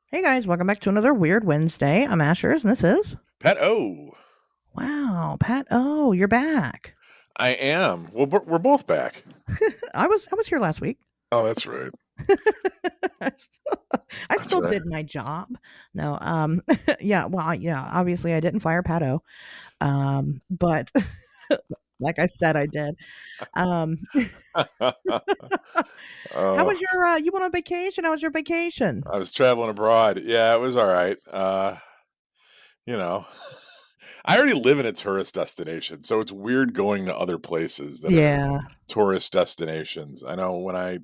Hey guys, welcome back to another Weird Wednesday. I'm Ashers, and this is Pet O. wow, Pat. Oh, you're back. I am. Well, we're both back. I was here last week. Oh, that's right. I still, I That's still right. did my job. No, yeah, well, yeah. Obviously, I didn't fire Pato, but like I said, I did. Um, how Oh, was your? You went on vacation? How was your vacation? I was traveling abroad. Yeah, it was all right. You know, I already live in a tourist destination, so it's weird going to other places that are Yeah, tourist destinations. I know when I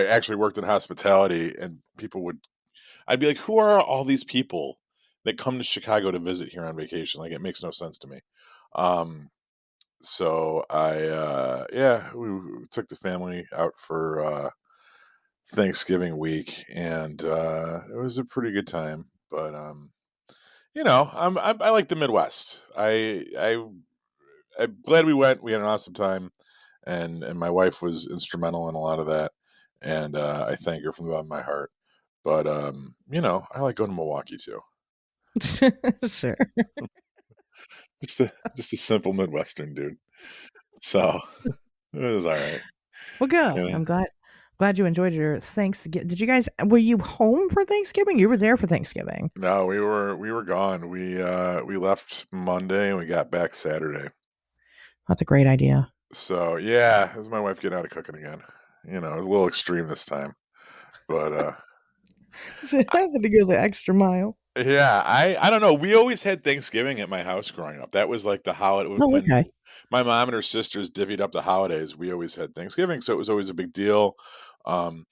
actually worked in hospitality and I'd be like, who are all these people that come to Chicago to visit here on vacation? Like, it makes no sense to me. Um, So yeah, we took the family out for Thanksgiving week, and it was a pretty good time. But I like the Midwest. I'm glad we went. We had an awesome time, and my wife was instrumental in a lot of that, and I thank her from the bottom of my heart. But I like going to Milwaukee too. sure. Just a simple Midwestern dude. So it was all right. Well, good. You know? I'm glad you enjoyed your Thanksgiving. Did you guys were you home for Thanksgiving? You were there for Thanksgiving. No, we were gone. We left Monday and we got back Saturday. That's a great idea. So yeah, it was my wife getting out of cooking again. It was a little extreme this time, but I had to go the extra mile. yeah, I don't know. We always had Thanksgiving at my house growing up. That was like the holiday Oh, when okay. my mom and her sisters divvied up the holidays. We always had Thanksgiving, so it was always a big deal. Um,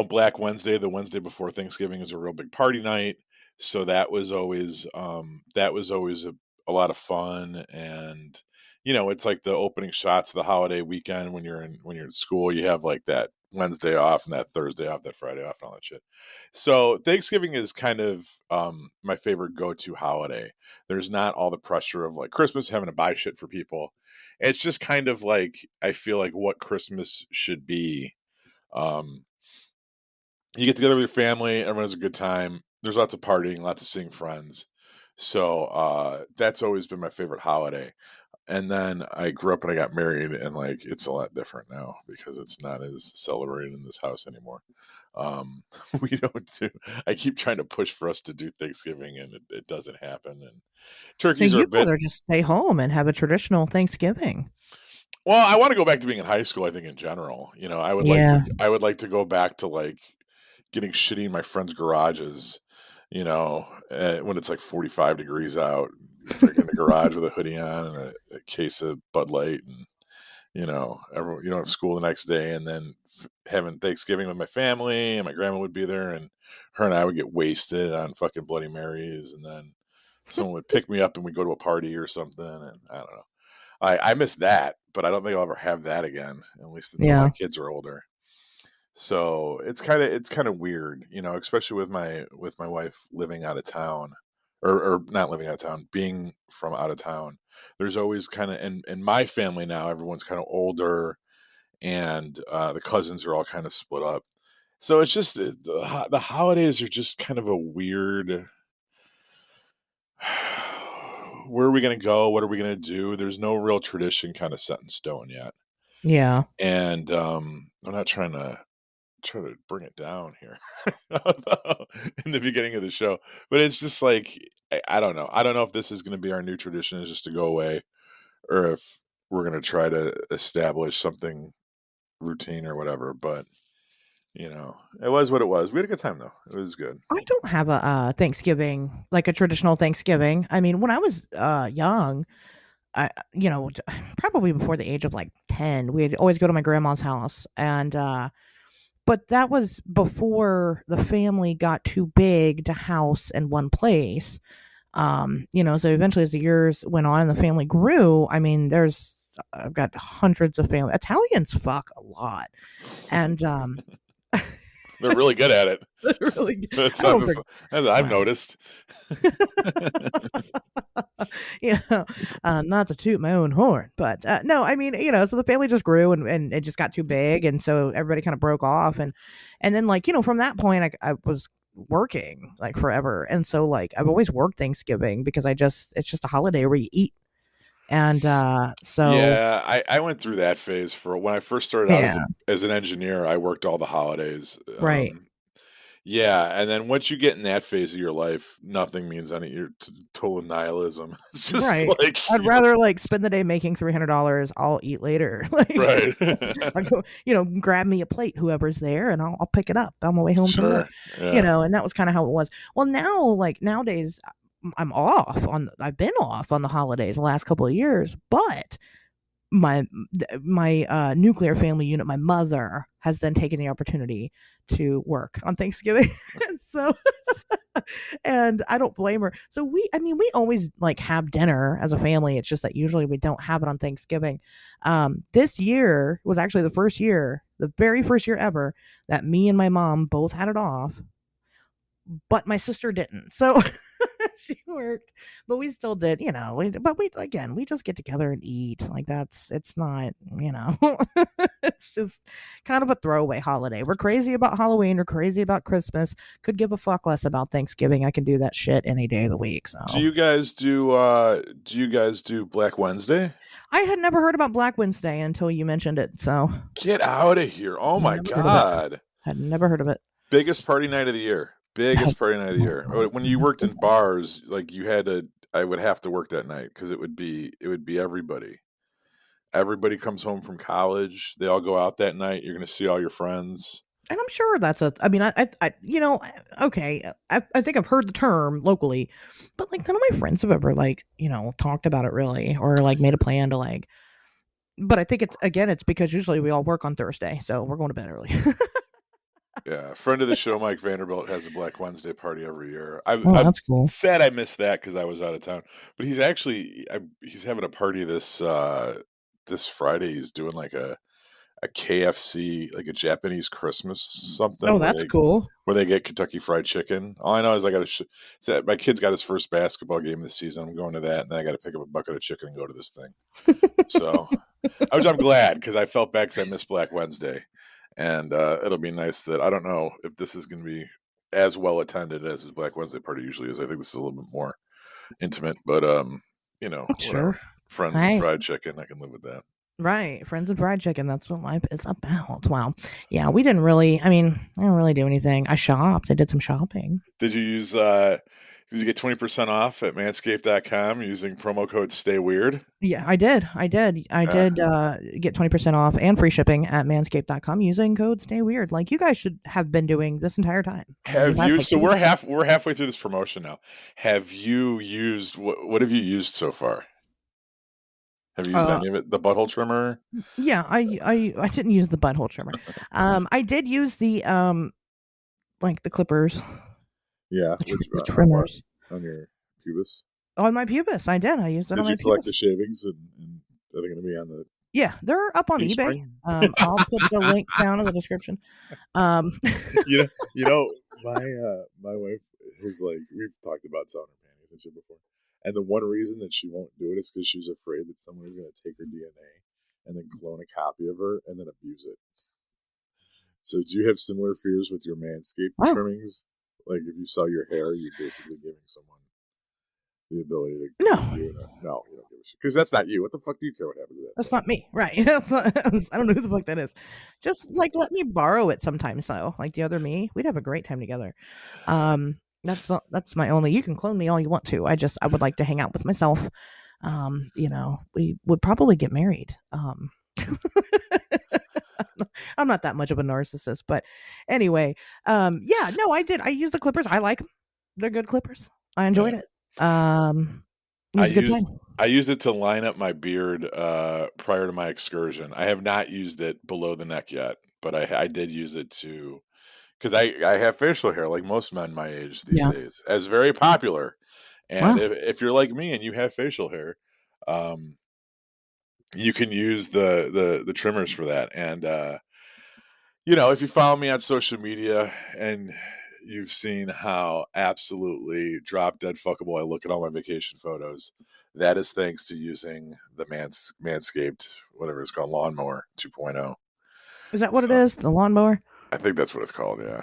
Black Wednesday, the Wednesday before Thanksgiving, is a real big party night. So that was always a lot of fun, and it's like the opening shots of the holiday weekend when you're in school. You have like that Wednesday off and that Thursday off, that Friday off, and all that shit. So Thanksgiving is kind of my favorite go-to holiday. There's not all the pressure of like Christmas having to buy shit for people. It's just kind of like I feel like what Christmas should be. Um, you get together with your family, everyone has a good time. There's lots of partying, lots of seeing friends. So that's always been my favorite holiday. And then I grew up and I got married, and like it's a lot different now because it's not as celebrated in this house anymore. Um, we don't do. I keep trying to push for us to do Thanksgiving, and it doesn't happen. And So turkeys are a you'd bit. rather just stay home and have a traditional Thanksgiving. Well, I want to go back to being in high school. I think in general, I would like to. Yeah. I would like to go back to like getting shitty in my friends' garages, when it's like 45 degrees out, like in the garage with a hoodie on and a case of Bud Light, and everyone, you don't have school the next day, and then having Thanksgiving with my family, and my grandma would be there, and her and I would get wasted on fucking Bloody Marys, and then someone would pick me up and we'd go to a party or something, and I don't know. I miss that, but I don't think I'll ever have that again, at least until my Yeah. kids are older. So it's kind of weird, especially with my wife living out of town, or not living out of town, being from out of town. There's always kind of in my family now, everyone's kind of older, and the cousins are all kind of split up. So it's just the holidays are just kind of a weird. Where are we going to go? What are we going to do? There's no real tradition kind of set in stone yet, Yeah. and I'm not trying to bring it down here in the beginning of the show, but it's just like I don't know. I don't know if this is going to be our new tradition, is just to go away, or if we're going to try to establish something routine or whatever. But it was what it was. We had a good time though. It was good. I don't have a Thanksgiving, like a traditional Thanksgiving. I mean, when I was young, I probably before the age of like 10, we'd always go to my grandma's house, and but that was before the family got too big to house in one place. So eventually as the years went on and the family grew, I mean, I've got hundreds of family. Italians fuck a lot. And They're really good at it. Really, That's I don't think. as I've Wow. noticed. Yeah, not to toot my own horn, but no, I mean, so the family just grew and it just got too big, and so everybody kind of broke off, and then like from that point, I was working like forever, and so like I've always worked Thanksgiving because it's just a holiday where you eat, and so Yeah, I went through that phase for when I first started out yeah, as an engineer. I worked all the holidays. right. Yeah, and then once you get in that phase of your life, nothing means any. You're total nihilism. It's just Right. like I'd rather, like, spend the day making $300, I'll eat later, right. I'll go, grab me a plate, whoever's there, and I'll pick it up on my way home from work, Sure. Yeah. and that was kinda how it was. Well, now, like, nowadays, I've been off on the holidays the last couple of years, but my nuclear family unit, my mother has then taken the opportunity to work on Thanksgiving, so and I don't blame her. So we always like have dinner as a family. It's just that usually we don't have it on Thanksgiving. This year was actually the very first year ever that me and my mom both had it off, but my sister didn't. So she worked, but we still did, but we just get together and eat. Like it's not, it's just kind of a throwaway holiday. We're crazy about Halloween, we're crazy about Christmas, could give a fuck less about Thanksgiving. I can do that shit any day of the week. So Do you guys do Black Wednesday? I had never heard about Black Wednesday until you mentioned it. So Get out of here. Oh my never heard of it. God. Had never heard of it. Biggest party night of the year. Biggest party night of the year. When you worked in bars, like I would have to work that night because it would be everybody. Everybody comes home from college. They all go out that night. You're going to see all your friends. And I'm sure I mean, okay, I think I've heard the term locally, but like none of my friends have ever like, talked about it really or like made a plan to like, but I think it's because usually we all work on Thursday. So we're going to bed early. Yeah, a friend of the show, Mike Vanderbilt, has a Black Wednesday party every year. Oh, I'm that's cool. sad I missed that because I was out of town. But he's having a party this Friday. He's doing like a KFC, like a Japanese Christmas Oh, something that's cool. where they get Kentucky Fried Chicken. All I know is my kid's got his first basketball game this season. I'm going to that, and then I got to pick up a bucket of chicken and go to this thing. So I'm glad because I felt bad because I missed Black Wednesday, and it'll be nice that I don't know if this is going to be as well attended as his Black Wednesday party usually is. I think this is a little bit more intimate, but Sure. whatever. Friends and Right. fried chicken, I can live with that. Right. Friends and fried chicken. That's what life is about. Wow. Yeah, we didn't really, I mean, I didn't really do anything. I shopped. I did some shopping. Did you use did you get 20% off at manscaped.com using promo code stay weird? Yeah, I did. I did get 20% off and free shipping at manscaped.com using code stay weird. Like you guys should have been doing this entire time. I mean, Have you've had you like so 2 years. we're halfway through this promotion now. Have you used what have you used so far? Have you used Uh any of it? The butthole trimmer? yeah, I didn't use the butthole trimmer. I did use the like the clippers, Yeah, the on what? trimmers On your pubis? on my pubis. I did. I used it on Did my you collect the pubis. shavings and are they going to be on the Yeah, they're up on eBay. Teespring? I'll put the link down in the description. Um, you know, my wife is like we've talked about selling her panties and shit before, and the one reason that she won't do it is because she's afraid that someone is going to take her DNA and then clone a copy of her and then abuse it. So, do you have similar fears with your Manscaped oh trimmings? Like, if you sell your hair, you're basically giving someone the ability to no, give you no, you don't give a shit because that's not you. What the fuck do you care what happens to that that's thing? not me. Right? I don't know who the fuck that is. Just like let me borrow it sometimes, though. Like the other me, we'd have a great time together. That's my only. You can clone me all you want to. I would like to hang out with myself. We would probably get married. I'm not that much of a narcissist, but anyway, yeah, no, I did. I used the clippers. I like them. They're good clippers. I enjoyed Yeah. it. It I was a good time. used it to line up my beard prior to my excursion. I have not used it below the neck yet, but I did use it to because I have facial hair like most men my age these Yeah. days, as very popular. And Wow. if you're like me and you have facial hair, um, you can use the trimmers for that. And if you follow me on social media and you've seen how absolutely drop dead fuckable I look at all my vacation photos, that is thanks to using the Manscaped, whatever it's called, lawnmower 2.0. Is that what it So is? The lawnmower? I think that's what it's called. Yeah.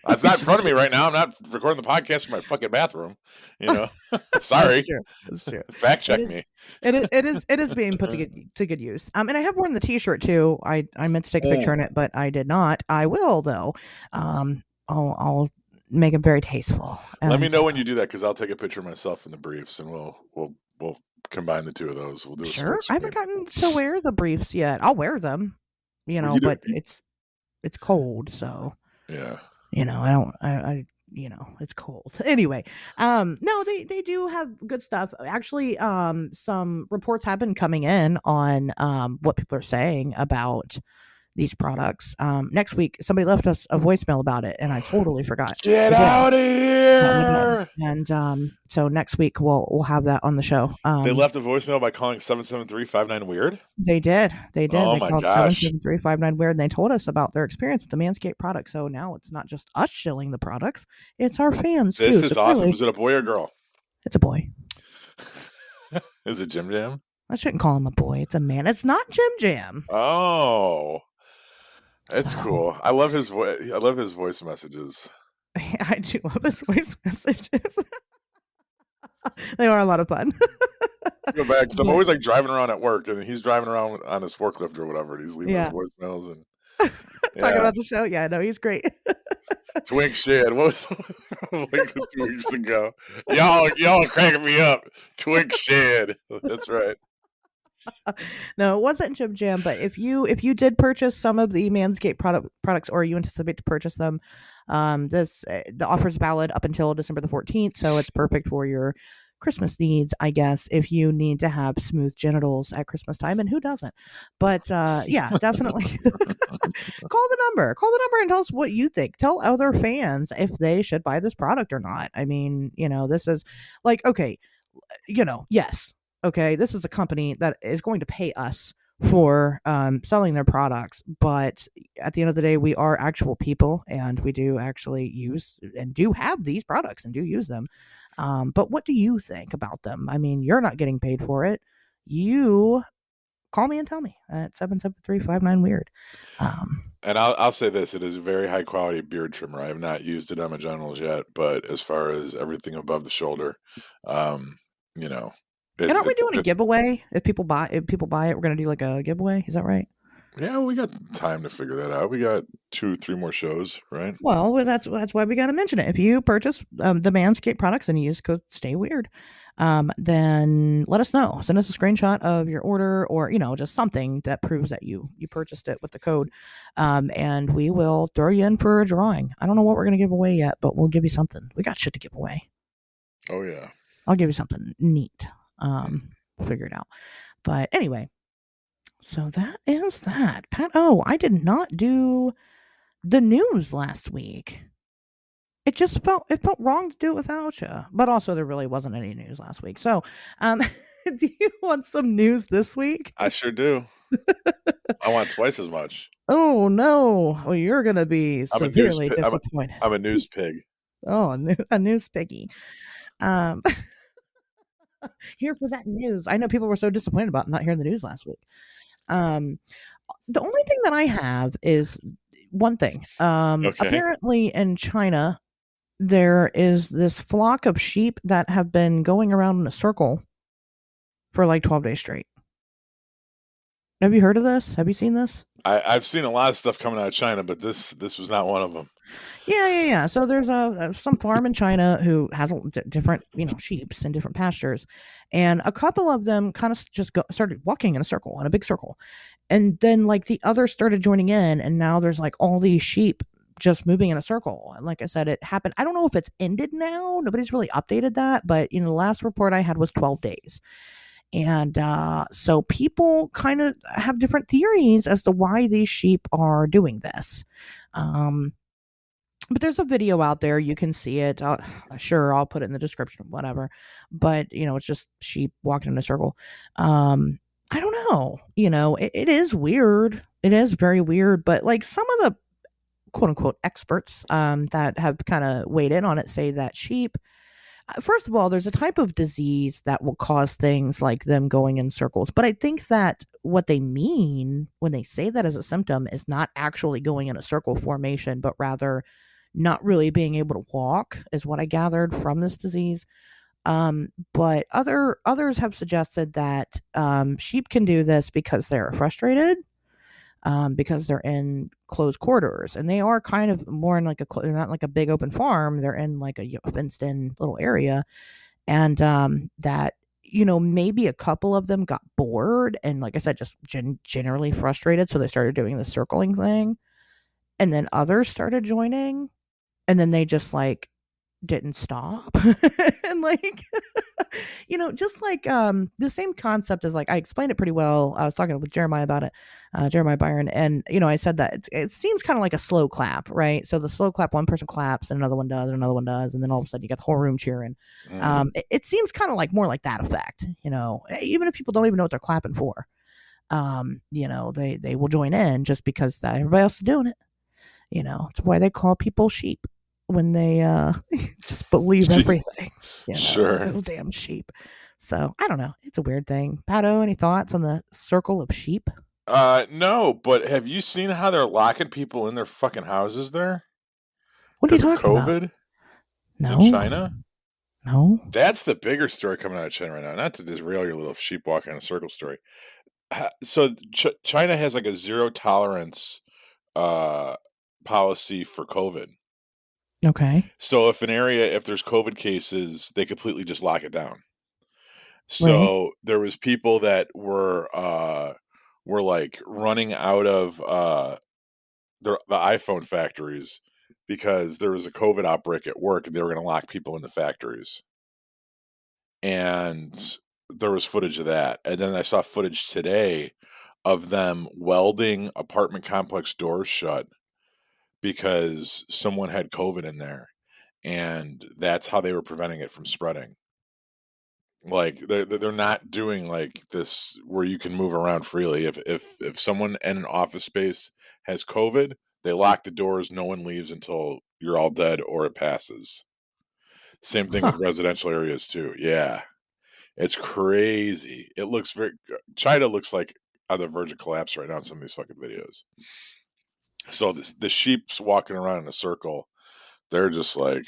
It's not in That's front of me right now. I'm not recording the podcast from my fucking bathroom. You know, sorry. true. That's true. Fact It check is. me. It is being put to good use. And I have worn the T-shirt too. I meant to take a picture in it, but I did not. I will though. I'll make it very tasteful. Let me And know when you do that because I'll take a picture of myself in the briefs and we'll combine the two of those. We'll do a sure, split I haven't screen. gotten to wear the briefs yet. I'll wear them, You do, but it's cold, so yeah. I don't. It's cold. Anyway, no, they do have good stuff. Actually, some reports have been coming in on what people are saying about these products. Next week, somebody left us a voicemail about it, and I totally forgot. Get They did. out of Yeah, they did. here! And so next week we'll have that on the show. They left a voicemail by calling 773-59-WEIRD. They did. Oh They my called gosh. 77359 Weird and they told us about their experience with the Manscaped product. So now it's not just us shilling the products, it's our fans This too. is So awesome. clearly, Was it a boy or girl? it's a boy. Is it Jim Jam? I shouldn't call him a boy. It's a man. It's not Jim Jam. Oh, it's So, cool. I love his voice. I love his voice messages. I do love his voice messages. They are a lot of fun. Go back because I'm But, always like driving around at work and he's driving around on his forklift or whatever. And he's leaving his yeah. voicemails and Talking yeah. about the show. Yeah, no, he's great. Twink shit. What was like 2 weeks ago? Y'all are cracking me up. Twink shed. That's right. No, it wasn't Jim Jam, but if you did purchase some of the Manscaped products or you anticipate to purchase them, the offer is valid up until December the 14th, so it's perfect for your Christmas needs, I guess, if you need to have smooth genitals at Christmas time, and who doesn't? But yeah, definitely call the number and tell us what you think. Tell other fans if they should buy this product or not. I mean, this is like, okay, yes, okay, this is a company that is going to pay us for selling their products, but at the end of the day, we are actual people, and we do actually use and do have these products and do use them. But what do you think about them? I mean, you're not getting paid for it. You call me and tell me at 77359 Weird. And I'll say this: it is a very high quality beard trimmer. I have not used it on my genitals yet, but as far as everything above the shoulder, you know, And aren't we doing a it's giveaway? If people buy it, we're gonna do like a giveaway. Is that right? yeah, we got time to figure that out. We got 2-3 more shows, right? Well, that's why we got to mention it. If you purchase the Manscaped products and you use code Stay Weird, then let us know. Send us a screenshot of your order, or just something that proves that you purchased it with the code, and we will throw you in for a drawing. I don't know what we're gonna give away yet, but we'll give you something. We got shit to give away. Oh yeah, I'll give you something neat. Figure it out. But anyway, so that is that. Pat, I did not do the news last week. It felt wrong to do it without you. But also there really wasn't any news last week. So, do you want some news this week? I sure do. I want twice as much. Oh no. Well, you're going to be severely disappointed. I'm a news pig. Oh, a news piggy. Um Here for that news. I know people were so disappointed about not hearing the news last week. Um the only thing that I have is one thing. Okay. Apparently in China there is this flock of sheep that have been going around in a circle for like 12 days straight. Have you heard of this? Have you seen this? I've seen a lot of stuff coming out of China, but this was not one of them. Yeah. So there's some farm in China who has different, sheeps in different pastures, and a couple of them kind of just started walking in a big circle, and then like the others started joining in, and now there's like all these sheep just moving in a circle. And like I said, it happened. I don't know if it's ended now. Nobody's really updated that, but the last report I had was 12 days. And so people kind of have different theories as to why these sheep are doing this. But there's a video out there. You can see it. I'll put it in the description, whatever. But, it's just sheep walking in a circle. I don't know. It is weird. It is very weird, but like some of the quote unquote experts that have kind of weighed in on it say that sheep, first of all, there's a type of disease that will cause things like them going in circles. But I think that what they mean when they say that as a symptom is not actually going in a circle formation, but rather not really being able to walk, is what I gathered from this disease. But others have suggested that sheep can do this because they're frustrated, because they're in closed quarters, and they are kind of more in like they're not like a big open farm. They're in like a fenced in little area, and that maybe a couple of them got bored and, like I said, just generally frustrated, so they started doing the circling thing, and then others started joining, and then they just like didn't stop. And like just like the same concept as, like, I explained it pretty well. I was talking with Jeremiah about it, Jeremiah Byron, and I said that it seems kind of like a slow clap, right? So the slow clap, one person claps and another one does and another one does, and then all of a sudden you got the whole room cheering. Mm. It seems kind of like more like that effect, even if people don't even know what they're clapping for. They will join in just because everybody else is doing it. It's why they call people sheep when they just believe everything. Sure. Little damn sheep. So I don't know. It's a weird thing. Pato, any thoughts on the circle of sheep? No, but have you seen how they're locking people in their fucking houses there What are you because of talking about? COVID in No, China? no. That's the bigger story coming out of China right now. Not to derail your little sheep walking in a circle story. So China has like a zero tolerance uh, policy for COVID. Okay, So if there's COVID cases, they completely just lock it down. right. So there was people that were like running out of the iPhone factories because there was a COVID outbreak at work and they were going to lock people in the factories. And there was footage of that. And then I saw footage today of them welding apartment complex doors shut because someone had COVID in there. And that's how they were preventing it from spreading. Like they're not doing like this where you can move around freely. If someone in an office space has COVID, they lock the doors. No one leaves until you're all dead or it passes. Same thing with Huh. residential areas too. Yeah, it's crazy. It looks China looks like on the verge of collapse right now in some of these fucking videos. So the sheep's walking around in a circle. They're just like,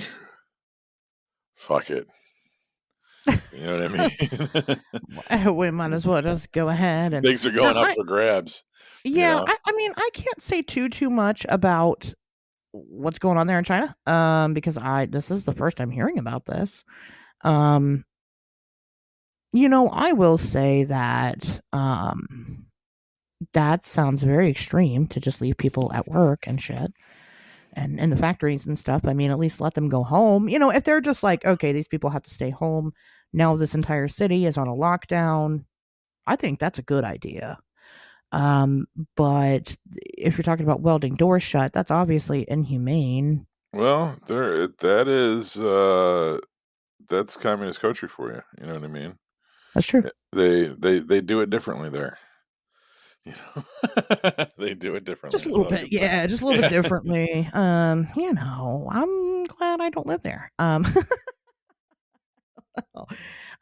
fuck it. You know what I mean? We might as well just go ahead and Things are now. going up for grabs. You Yeah, know. I mean, I can't say too much about what's going on there in China, because this is the first time hearing about this. Um, I will say that that sounds very extreme to just leave people at work and shit and in the factories and stuff. I mean, at least let them go home. If they're just like, okay, these people have to stay home. Now this entire city is on a lockdown. I think that's a good idea. Um, but if you're talking about welding doors shut, that's obviously inhumane. Well, that's communist country for you. You know what I mean? That's true. They do it differently there. You know, they do it differently. Just a That's little all I bit, can say. yeah, just a little bit Yeah, differently. I'm glad I don't live there. I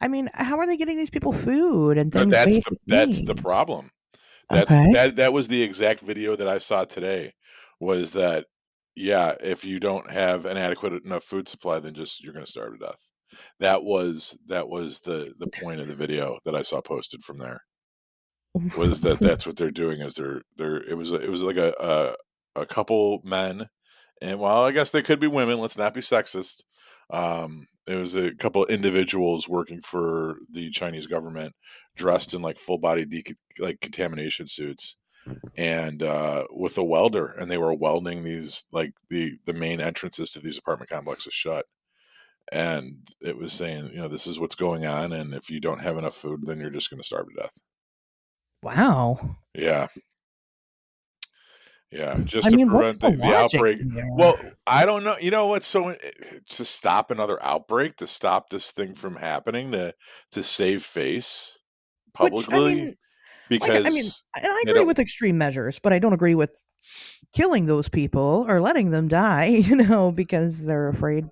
mean, how are they getting these people food and but things, basic that's the needs? problem. Okay. That was the exact video that I saw today. Was that yeah? If you don't have an adequate enough food supply, then just you're going to starve to death. That was the point of the video that I saw posted from there. Was that that's what they're doing is they're it was like a couple men and well I guess they could be women, let's not be sexist. It was a couple individuals working for the Chinese government dressed in like full body like contamination suits and with a welder and they were welding these like the main entrances to these apartment complexes shut and it was saying this is what's going on and if you don't have enough food then you're just going to starve to death. Wow. Yeah. Yeah, just I to mean, what's prevent the the logic outbreak. there? Well, I don't know. You know what's to stop another outbreak, to stop this thing from happening, to save face Which, I publicly. mean, Like, I mean, because and I they agree don't. with extreme measures, but I don't agree with killing those people or letting them die, because they're afraid.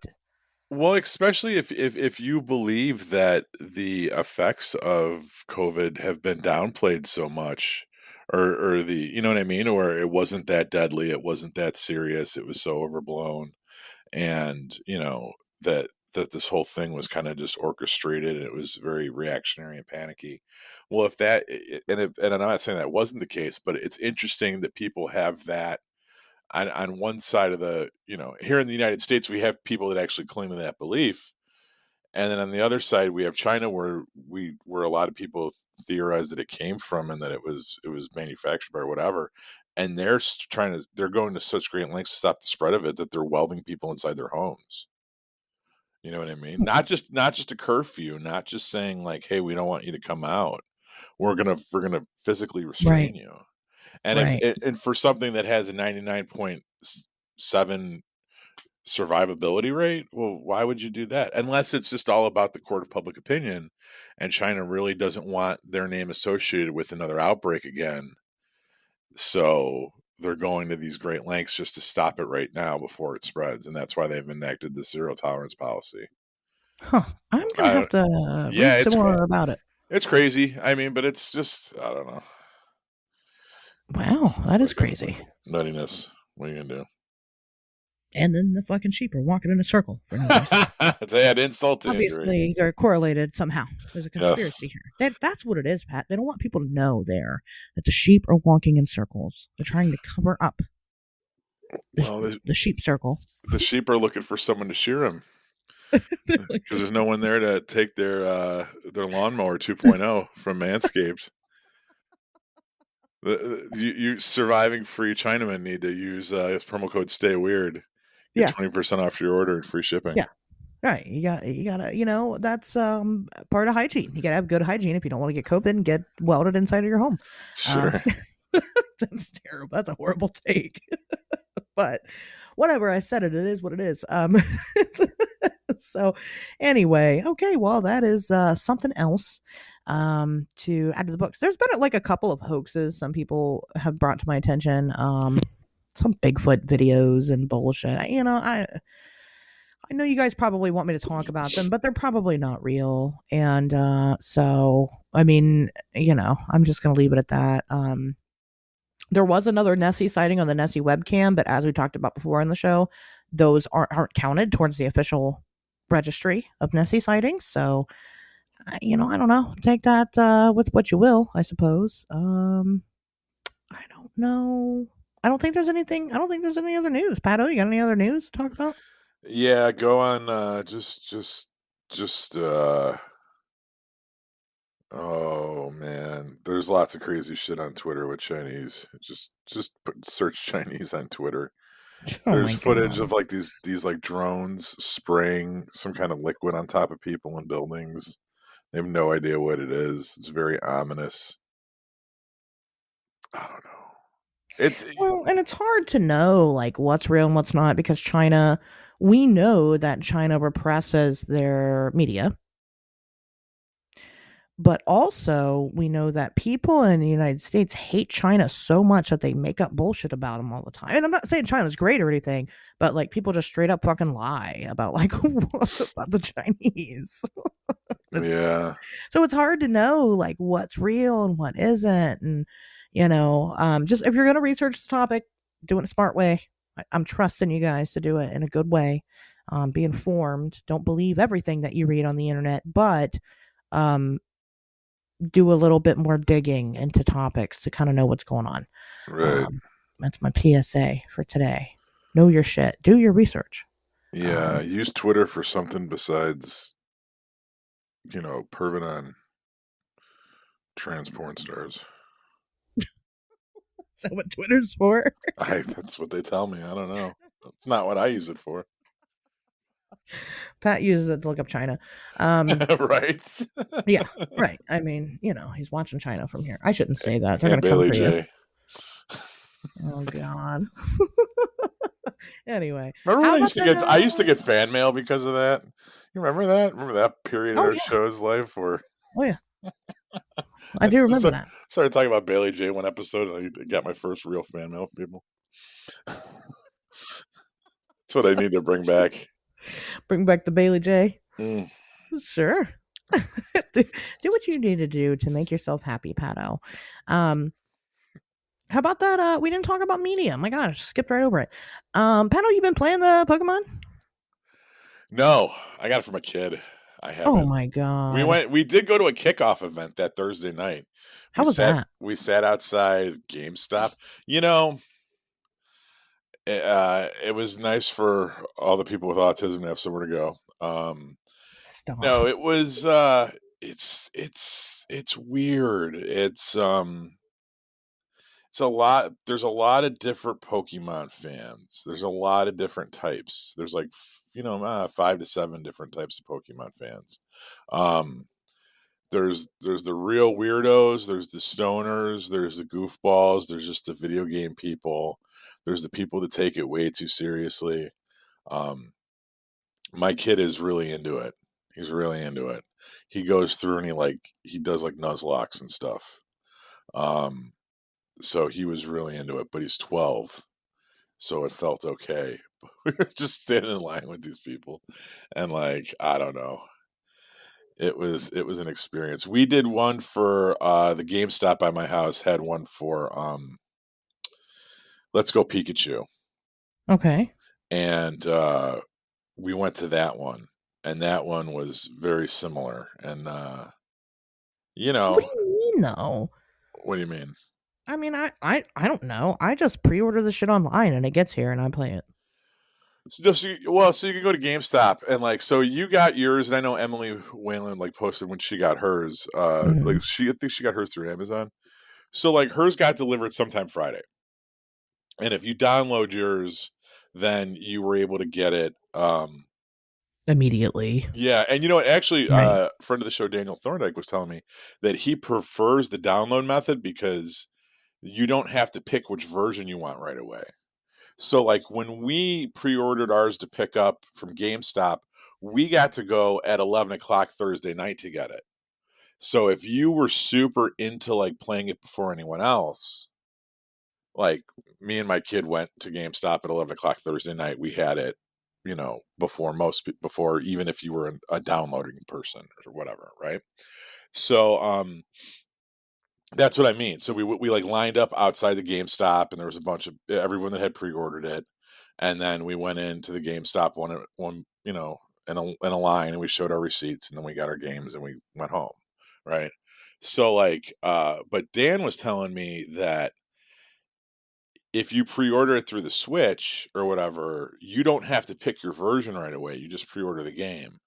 Well, especially if you believe that the effects of COVID have been downplayed so much, or the, you know what I mean, or it wasn't that deadly, it wasn't that serious, it was so overblown, and that this whole thing was kind of just orchestrated and it was very reactionary and panicky. Well, if that, and I'm not saying that wasn't the case, but it's interesting that people have that on one side of the, here in the United States, we have people that actually cling to that belief. And then on the other side, we have China, where a lot of people theorize that it came from, and that it was manufactured by whatever. And they're going to such great lengths to stop the spread of it that they're welding people inside their homes. You know what I mean? Not just a curfew, not just saying like, "Hey, we don't want you to come out. We're gonna physically Right, restrain you." And if right, and for something that has a 99.7 survivability rate, well, why would you do that? Unless it's just all about the court of public opinion, and China really doesn't want their name associated with another outbreak again. So they're going to these great lengths just to stop it right now before it spreads, and that's why they've enacted the zero tolerance policy. huh? I'm gonna have I to Yeah, read some more about it. it's crazy. I mean, but it's just, I don't know, Wow, that is fucking crazy. nuttiness. What are you gonna do? And then the fucking sheep are walking in a circle for no reason. To add insult to injury. Obviously, they're correlated somehow. There's a Yes. conspiracy here. That's what it is, Pat. They don't want people to know there that the sheep are walking in circles. They're trying to cover up the, Well, the sheep circle. the sheep are looking for someone to shear them because there's no one there to take their lawnmower 2.0 from Manscaped. You surviving free Chinamen need to use promo code Stay Weird. Get Yeah, 20% off your order and free shipping. yeah. Right. You gotta, that's part of hygiene. You gotta have good hygiene if you don't want to get COVID and get welded inside of your home. Um, Sure. that's terrible. That's a horrible take. But whatever, I said it is what it is. So anyway, okay, well, that is something else to add to the books. There's been like a couple of hoaxes some people have brought to my attention. Some Bigfoot videos and bullshit. I know you guys probably want me to talk about them, but they're probably not real. And so, I mean, I'm just going to leave it at that. There was another Nessie sighting on the Nessie webcam, but as we talked about before in the show, those aren't counted towards the official registry of Nessie sightings. So, I don't know. Take that with what you will, I suppose. I don't know. I don't think there's anything. I don't think there's any other news. Pato, you got any other news to talk about? Yeah, go on. Just. Oh man, there's lots of crazy shit on Twitter with Chinese. Search Chinese on Twitter. Oh There's my footage god. of like these like drones spraying some kind of liquid on top of people and buildings. They have no idea what it is. It's very ominous. I don't know. It's Well, and it's hard to know like what's real and what's not because China, we know that China represses their media, but also we know that people in the United States hate China so much that they make up bullshit about them all the time. And I'm not saying China's great or anything, but like people just straight up fucking lie about like about the Chinese. It's, yeah, so it's hard to know like what's real and what isn't. And, just if you're going to research the topic, do it in a smart way. I'm trusting you guys to do it in a good way. Be informed. Don't believe everything that you read on the internet, but um, do a little bit more digging into topics to kind of know what's going on. right. Um, that's my PSA for today. Know your shit. Do your research. Yeah, use Twitter for something besides, perving on trans porn stars. Is that what Twitter's for? That's what they tell me. I don't know. It's not what I use it for. Pat uses it to look up China. Right? Yeah, right. I mean, he's watching China from here. I shouldn't say that. They're And going to come Bailey for you. J. Oh, God. Anyway, Remember when how I about used to them? get I used to get fan mail because of that? You remember that? Remember that period of Oh, our yeah. show's life where Oh, yeah. I do remember So, that. started talking about Bailey J one episode, and I got my first real fan mail from people. That's what I need to bring back. Bring back the Bailey J. Mm. Sure. do what you need to do to make yourself happy, Pato. Um, how about that? We didn't talk about media. My gosh, skipped right over it. Pato, you been playing the Pokemon? No, I got it from a kid. I Oh haven't. my We god. went. We did go to a kickoff event that Thursday night. How was that? We sat outside GameStop. You know, it was nice for all the people with autism to have somewhere to go. Stop. No, it was. It's weird. It's a lot. There's a lot of different Pokemon fans. There's a lot of different types. There's like 5 to 7 different types of Pokemon fans. Um, there's the real weirdos. There's the stoners. There's the goofballs. There's just the video game people. There's the people that take it way too seriously. Um, my kid is really into it. He's really into it. He goes through and he does like Nuzlocks and stuff. Um, so he was really into it, but he's 12, so it felt okay. We were just standing in line with these people, and I don't know, it was an experience. We did one for the GameStop by my house had one for Let's Go Pikachu, Okay. and we went to that one, and that one was very similar. And you What do know, you mean though? what do you mean? I mean, I don't know. I just pre-order the shit online and it gets here and I play it. So you can go to GameStop and so you got yours, and I know Emily Whalen posted when she got hers. Mhm. I think she got hers through Amazon. So hers got delivered sometime Friday, and if you download yours, then you were able to get it. Immediately. Yeah, and you know what? Actually, Right. friend of the show Daniel Thorndike was telling me that he prefers the download method because you don't have to pick which version you want right away. So when we pre-ordered ours to pick up from GameStop, we got to go at 11 o'clock Thursday night to get it. So if you were super into playing it before anyone else, like me and my kid went to GameStop at 11 o'clock Thursday night, we had it, before even if you were a downloading person or whatever, right? So that's what I mean. So we lined up outside the GameStop, and there was a bunch of everyone that had pre-ordered it, and then we went into the GameStop one in a line, and we showed our receipts, and then we got our games, and we went home, right? So but Dan was telling me that if you pre-order it through the Switch or whatever, you don't have to pick your version right away. You just pre-order the game.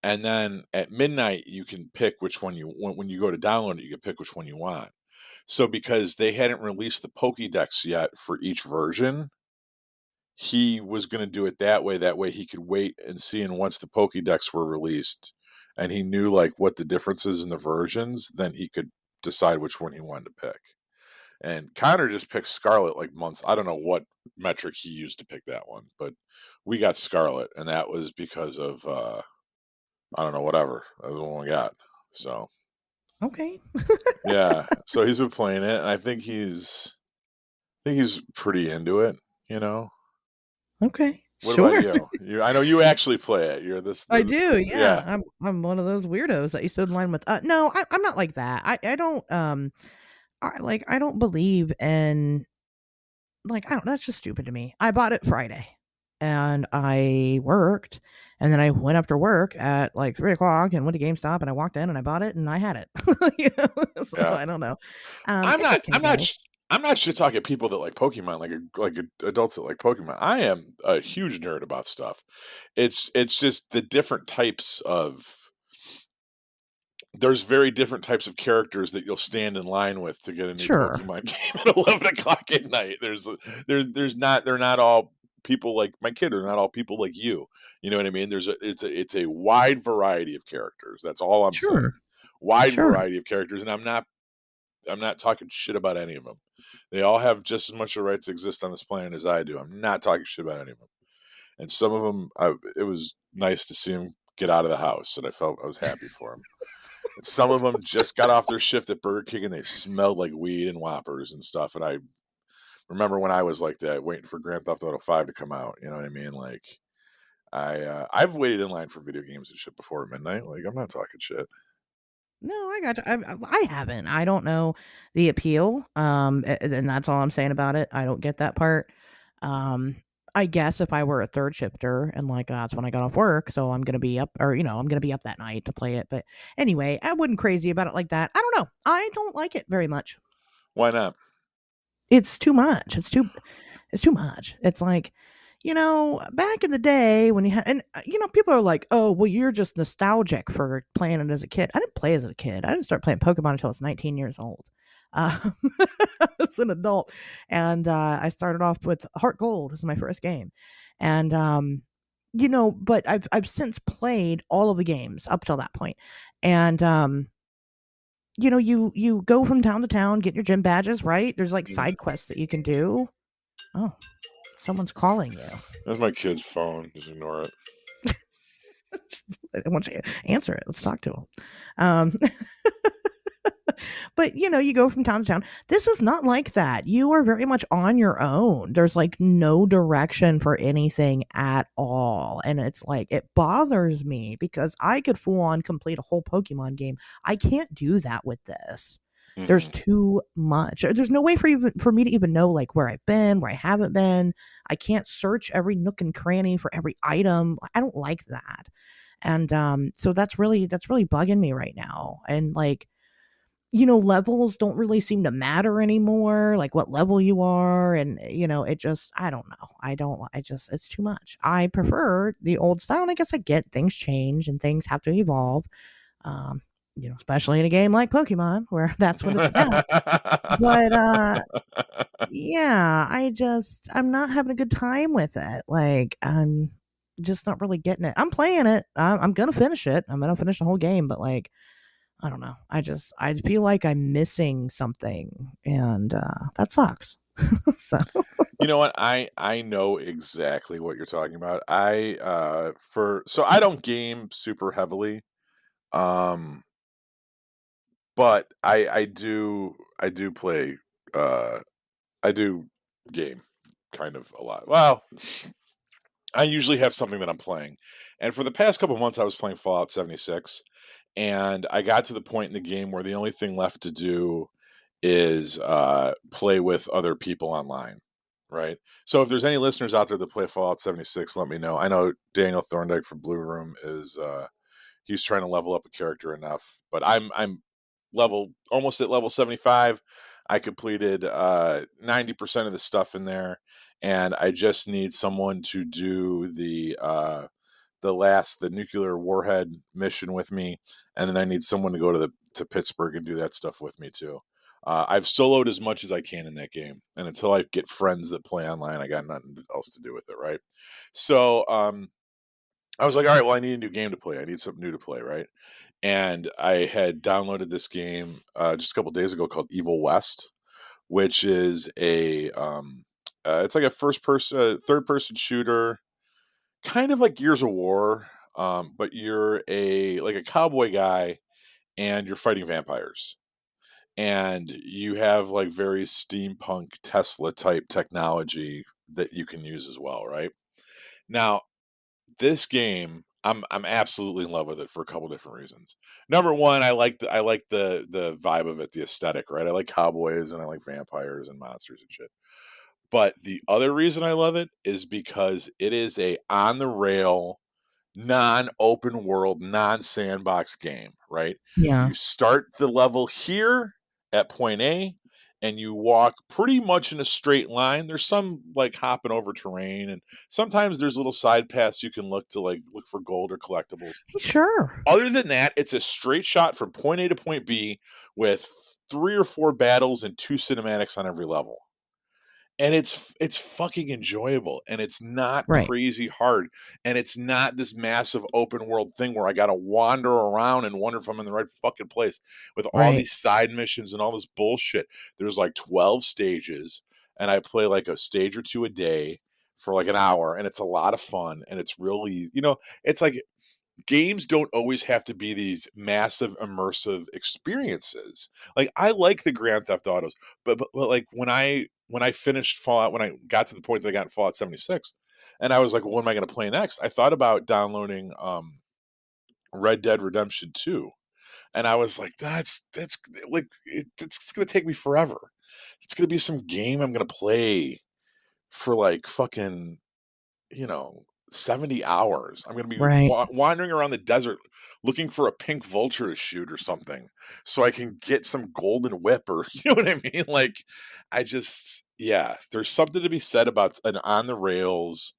And then at midnight, you can pick which one when you go to download it, you can pick which one you want. So because they hadn't released the Pokédex yet for each version, he was going to do it that way. That way he could wait and see. And once the Pokédex were released and he knew what the differences in the versions, then he could decide which one he wanted to pick. And Connor just picked Scarlet months. I don't know what metric he used to pick that one, but we got Scarlet, and that was because of I don't know, whatever. That was the one we got. So Okay. yeah. So he's been playing it, and I think he's pretty into it, you know. Okay. What about Sure. you? I know you actually play it. You're I this do. yeah. Yeah. I'm one of those weirdos that you stood in line with. No, I'm not like that. I don't I don't believe in I don't, that's just stupid to me. I bought it Friday and I worked, and then I went after work at 3 o'clock and went to GameStop and I walked in and I bought it and I had it. You know? So Yeah. I don't know. I'm It's not okay I'm not though. sh- I'm not shit talking people that like Pokemon, adults that like Pokemon. I am a huge nerd about stuff. It's just the different types of there's very different types of characters that you'll stand in line with to get a new Sure. Pokemon game at 11 o'clock at night. There's not they're not all people like my kid are not all people like you. You know what I mean? It's a wide variety of characters. That's all I'm saying. Sure. Wide Sure. variety of characters, and I'm not talking shit about any of them. They all have just as much of a right to exist on this planet as I do. I'm not talking shit about any of them. And some of them, it was nice to see them get out of the house, and I was happy for them. Some of them just got off their shift at Burger King and they smelled like weed and Whoppers and stuff. And I remember when I was like that, waiting for Grand Theft Auto 5 to come out. You know what I mean? Like, I've waited in line for video games and shit before midnight. Like, I'm not talking shit. No, I got you. I haven't. I don't know the appeal. And that's all I'm saying about it. I don't get that part. Um, I guess if I were a third shifter and like that's when I got off work, so I'm gonna be up, or I'm gonna be up that night to play it. But anyway, I wasn't crazy about it like that. I don't know. I don't like it very much. Why not? It's too much. It's too much. It's like, back in the day when you had, and people are like, oh, well, you're just nostalgic for playing it as a kid. I didn't play as a kid. I didn't start playing Pokemon until I was 19 years old. Um, as an adult, and I started off with Heart Gold. This is my first game, and but I've since played all of the games up till that point, and you go from town to town, get your gym badges, right? There's like Mhm. side quests that you can do. Oh, someone's calling you. That's my kid's phone. Just ignore it. I want you to answer it. Let's talk to him. Um, but you go from town to town. This is not like that. You are very much on your own. There's like no direction for anything at all. And it's like, it bothers me because I could full on complete a whole Pokemon game. I can't do that with this. There's Hmm. too much. There's no way for me to even know like where I've been, where I haven't been. I can't search every nook and cranny for every item. I don't like that. And so that's really bugging me right now. And like, levels don't really seem to matter anymore, like what level you are. And, it just, I don't know. It's too much. I prefer the old style. And I guess I get things change and things have to evolve. Um, especially in a game like Pokemon, where that's what it's about. But, yeah, I'm not having a good time with it. Like, I'm just not really getting it. I'm playing it. I'm going to finish it. I'm going to finish the whole game. But, like, I don't know. I feel like I'm missing something, and that sucks. So You know what? I know exactly what you're talking about. I don't game super heavily. Um but I do play uh I do game kind of a lot. Well, I usually have something that I'm playing. And for the past couple of months I was playing Fallout 76, and I got to the point in the game where the only thing left to do is play with other people online, right? So if there's any listeners out there that play Fallout 76, let me know. I know Daniel Thorndike from Blue Room is he's trying to level up a character enough, but I'm almost at level 75. I completed 90% of the stuff in there, and I just need someone to do the nuclear warhead mission with me, and then I need someone to go to Pittsburgh and do that stuff with me too. I've soloed as much as I can in that game, and until I get friends that play online, I got nothing else to do with it, right? So I was like, all right, well, I need a new game to play. I need something new to play, right? And I had downloaded this game just a couple days ago called Evil West, which is it's like a third person shooter, kind of like Gears of War, but you're a cowboy guy and you're fighting vampires, and you have like very steampunk Tesla type technology that you can use as well, right? Now, this game, I'm absolutely in love with it for a couple different reasons. Number one, I like the vibe of it, the aesthetic, right? I like cowboys and I like vampires and monsters and shit. But the other reason I love it is because it is a on the rail, non-open world, non-sandbox game, right? yeah, You start the level here at point A and you walk pretty much in a straight line. There's some like hopping over terrain, and sometimes there's little side paths you can look for gold or collectibles. sure, Other than that, it's a straight shot from point A to point B with 3 or 4 battles and 2 cinematics on every level, and it's fucking enjoyable, and it's not right, crazy hard, and it's not this massive open world thing where I gotta wander around and wonder if I'm in the right fucking place with all right. these side missions and all this bullshit. There's like 12 stages, and I play like a stage or two a day for like an hour, and it's a lot of fun, and it's really, it's like games don't always have to be these massive immersive experiences. Like I like the Grand Theft Autos, but like when I finished Fallout, when I got to the point that I got in Fallout 76, and I was like, well, what am I going to play next? I thought about downloading Red Dead Redemption 2, and I was like, that's like it's going to take me forever. It's going to be some game I'm going to play for like fucking, you know, 70 hours. I'm going to be Right. wandering around the desert looking for a pink vulture to shoot or something so I can get some golden whip, or you know what I mean? Like, yeah, there's something to be said about an on the rails,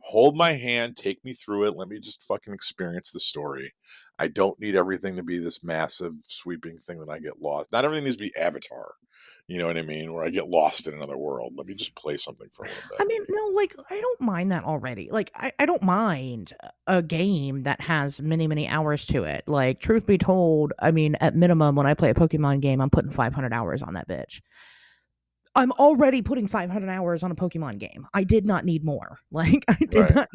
hold my hand, take me through it. Let me just fucking experience the story. I don't need everything to be this massive sweeping thing that I get lost. Not everything needs to be Avatar. You know what I mean? Where I get lost in another world. Let me just play something for a little bit. I mean, no, like, I don't mind that already. Like, I don't mind a game that has many, many hours to it. Like, truth be told, I mean, at minimum, when I play a Pokemon game, I'm putting 500 hours on that bitch. I'm already putting 500 hours on a Pokemon game. I did not need more. Like, I did Right.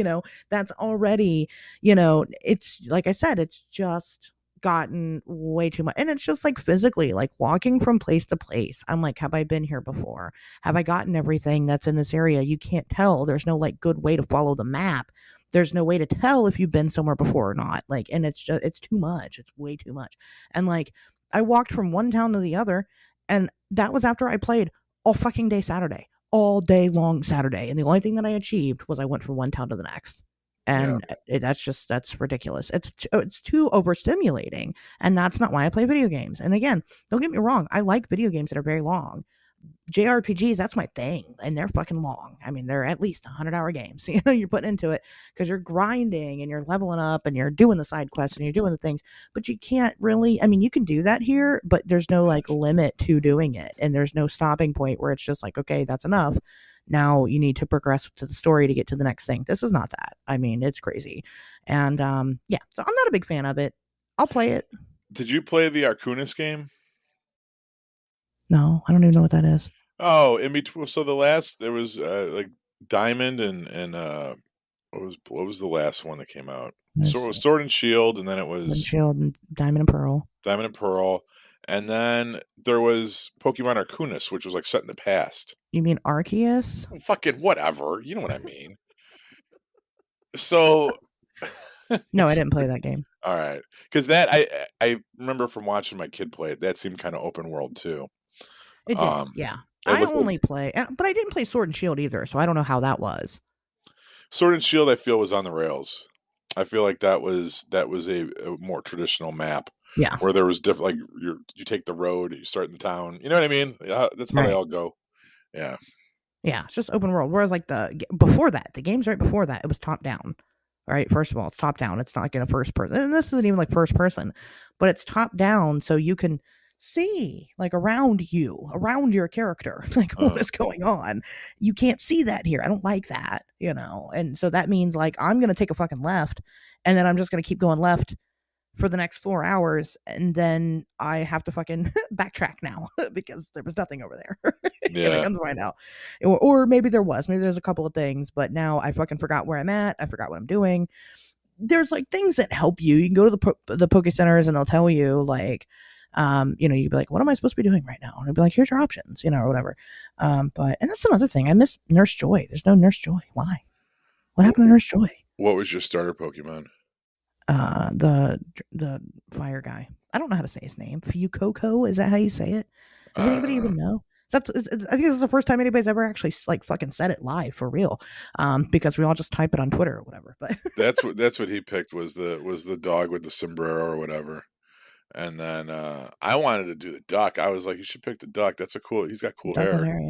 not, that's already, it's like I said, it's just gotten way too much. And it's just like physically, like walking from place to place. I'm like, have I been here before? Have I gotten everything that's in this area? You can't tell. There's no like good way to follow the map. There's no way to tell if you've been somewhere before or not. Like, and it's too much. It's way too much. And like, I walked from one town to the other, and that was after I played all fucking day Saturday, all day long Saturday. And the only thing that I achieved was I went from one town to the next. Yeah. And that's ridiculous. It's too overstimulating. And that's not why I play video games. And again, don't get me wrong. I like video games that are very long. JRPGs, that's my thing, and they're fucking long. I mean, they're at least 100-hour games. You're putting into it because you're grinding and you're leveling up and you're doing the side quests and you're doing the things. But you can't really. I mean, you can do that here, but there's no like limit to doing it, and there's no stopping point where it's just like, okay, that's enough. Now you need to progress to the story to get to the next thing. This is not that. I mean, it's crazy, and yeah. So I'm not a big fan of it. I'll play it. Did you play the Arcunis game? No, I don't even know what that is. Oh, in between. So the last there was like Diamond and what was the last one that came out? So it There's was Sword and Shield, and then it was Windshield and Diamond and Pearl. Diamond and Pearl, and then there was Pokemon Arceus, which was like set in the past. You mean Arceus? Fucking whatever, you know what I mean. So, No, I didn't play that game. all right, because that I remember from watching my kid play it. That seemed kind of open world too. It did, yeah. It I looked like only play, but I didn't play Sword and Shield either, so I don't know how that was. Sword and Shield. I feel was on the rails. I feel like that was a more traditional map Yeah, where there was different. Like you take the road, you start in the town. You know what I mean? Yeah, that's how they right. all go. Yeah. Yeah, it's just open world. Whereas like before that, the games right before that, it was top down. All right, first of all, it's top down. It's not like in a first person. And this isn't even like first person, but it's top down, so you can see like around you, around your character, like what Uh, is going on. You can't see that here. I don't like that, And so that means like I'm gonna take a fucking left, and then I'm just gonna keep going left for the next 4 hours, and then I have to fucking backtrack now because there was nothing over there. And I yeah. come to find out, or maybe there was, maybe there's a couple of things, but now I fucking forgot where I'm at. I forgot what I'm doing. There's like things that help you. You can go to the Poke Centers and they'll tell you like, you'd be like, what am I supposed to be doing right now? And I'd be like, here's your options, or whatever. And that's another thing. I miss Nurse Joy. There's no Nurse Joy. Why? What happened to Nurse Joy? What was your starter Pokemon? The fire guy. I don't know how to say his name. Fuecoco, is that how you say it? Does anybody Uh, even know? I think this is the first time anybody's ever actually like fucking said it live for real. Because we all just type it on Twitter or whatever. But that's what he picked was the dog with the sombrero or whatever. And then I wanted to do the duck. I was like, you should pick the duck. He's got cool Duck with hair. hair,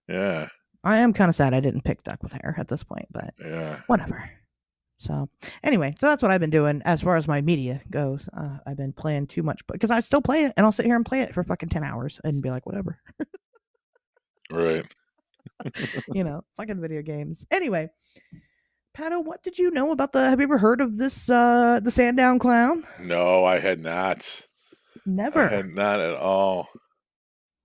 yeah. Yeah. I am kind of sad I didn't pick Duck with hair at this point, but Yeah. whatever. So anyway, so that's what I've been doing as far as my media goes. I've been playing too much because I still play it, and I'll sit here and play it for fucking 10 hours and be like, whatever. Right. Fucking video games. Anyway, Pato, what did you know about have you ever heard of this, the Sandown Clown? No, I had not. I had Never. not at all.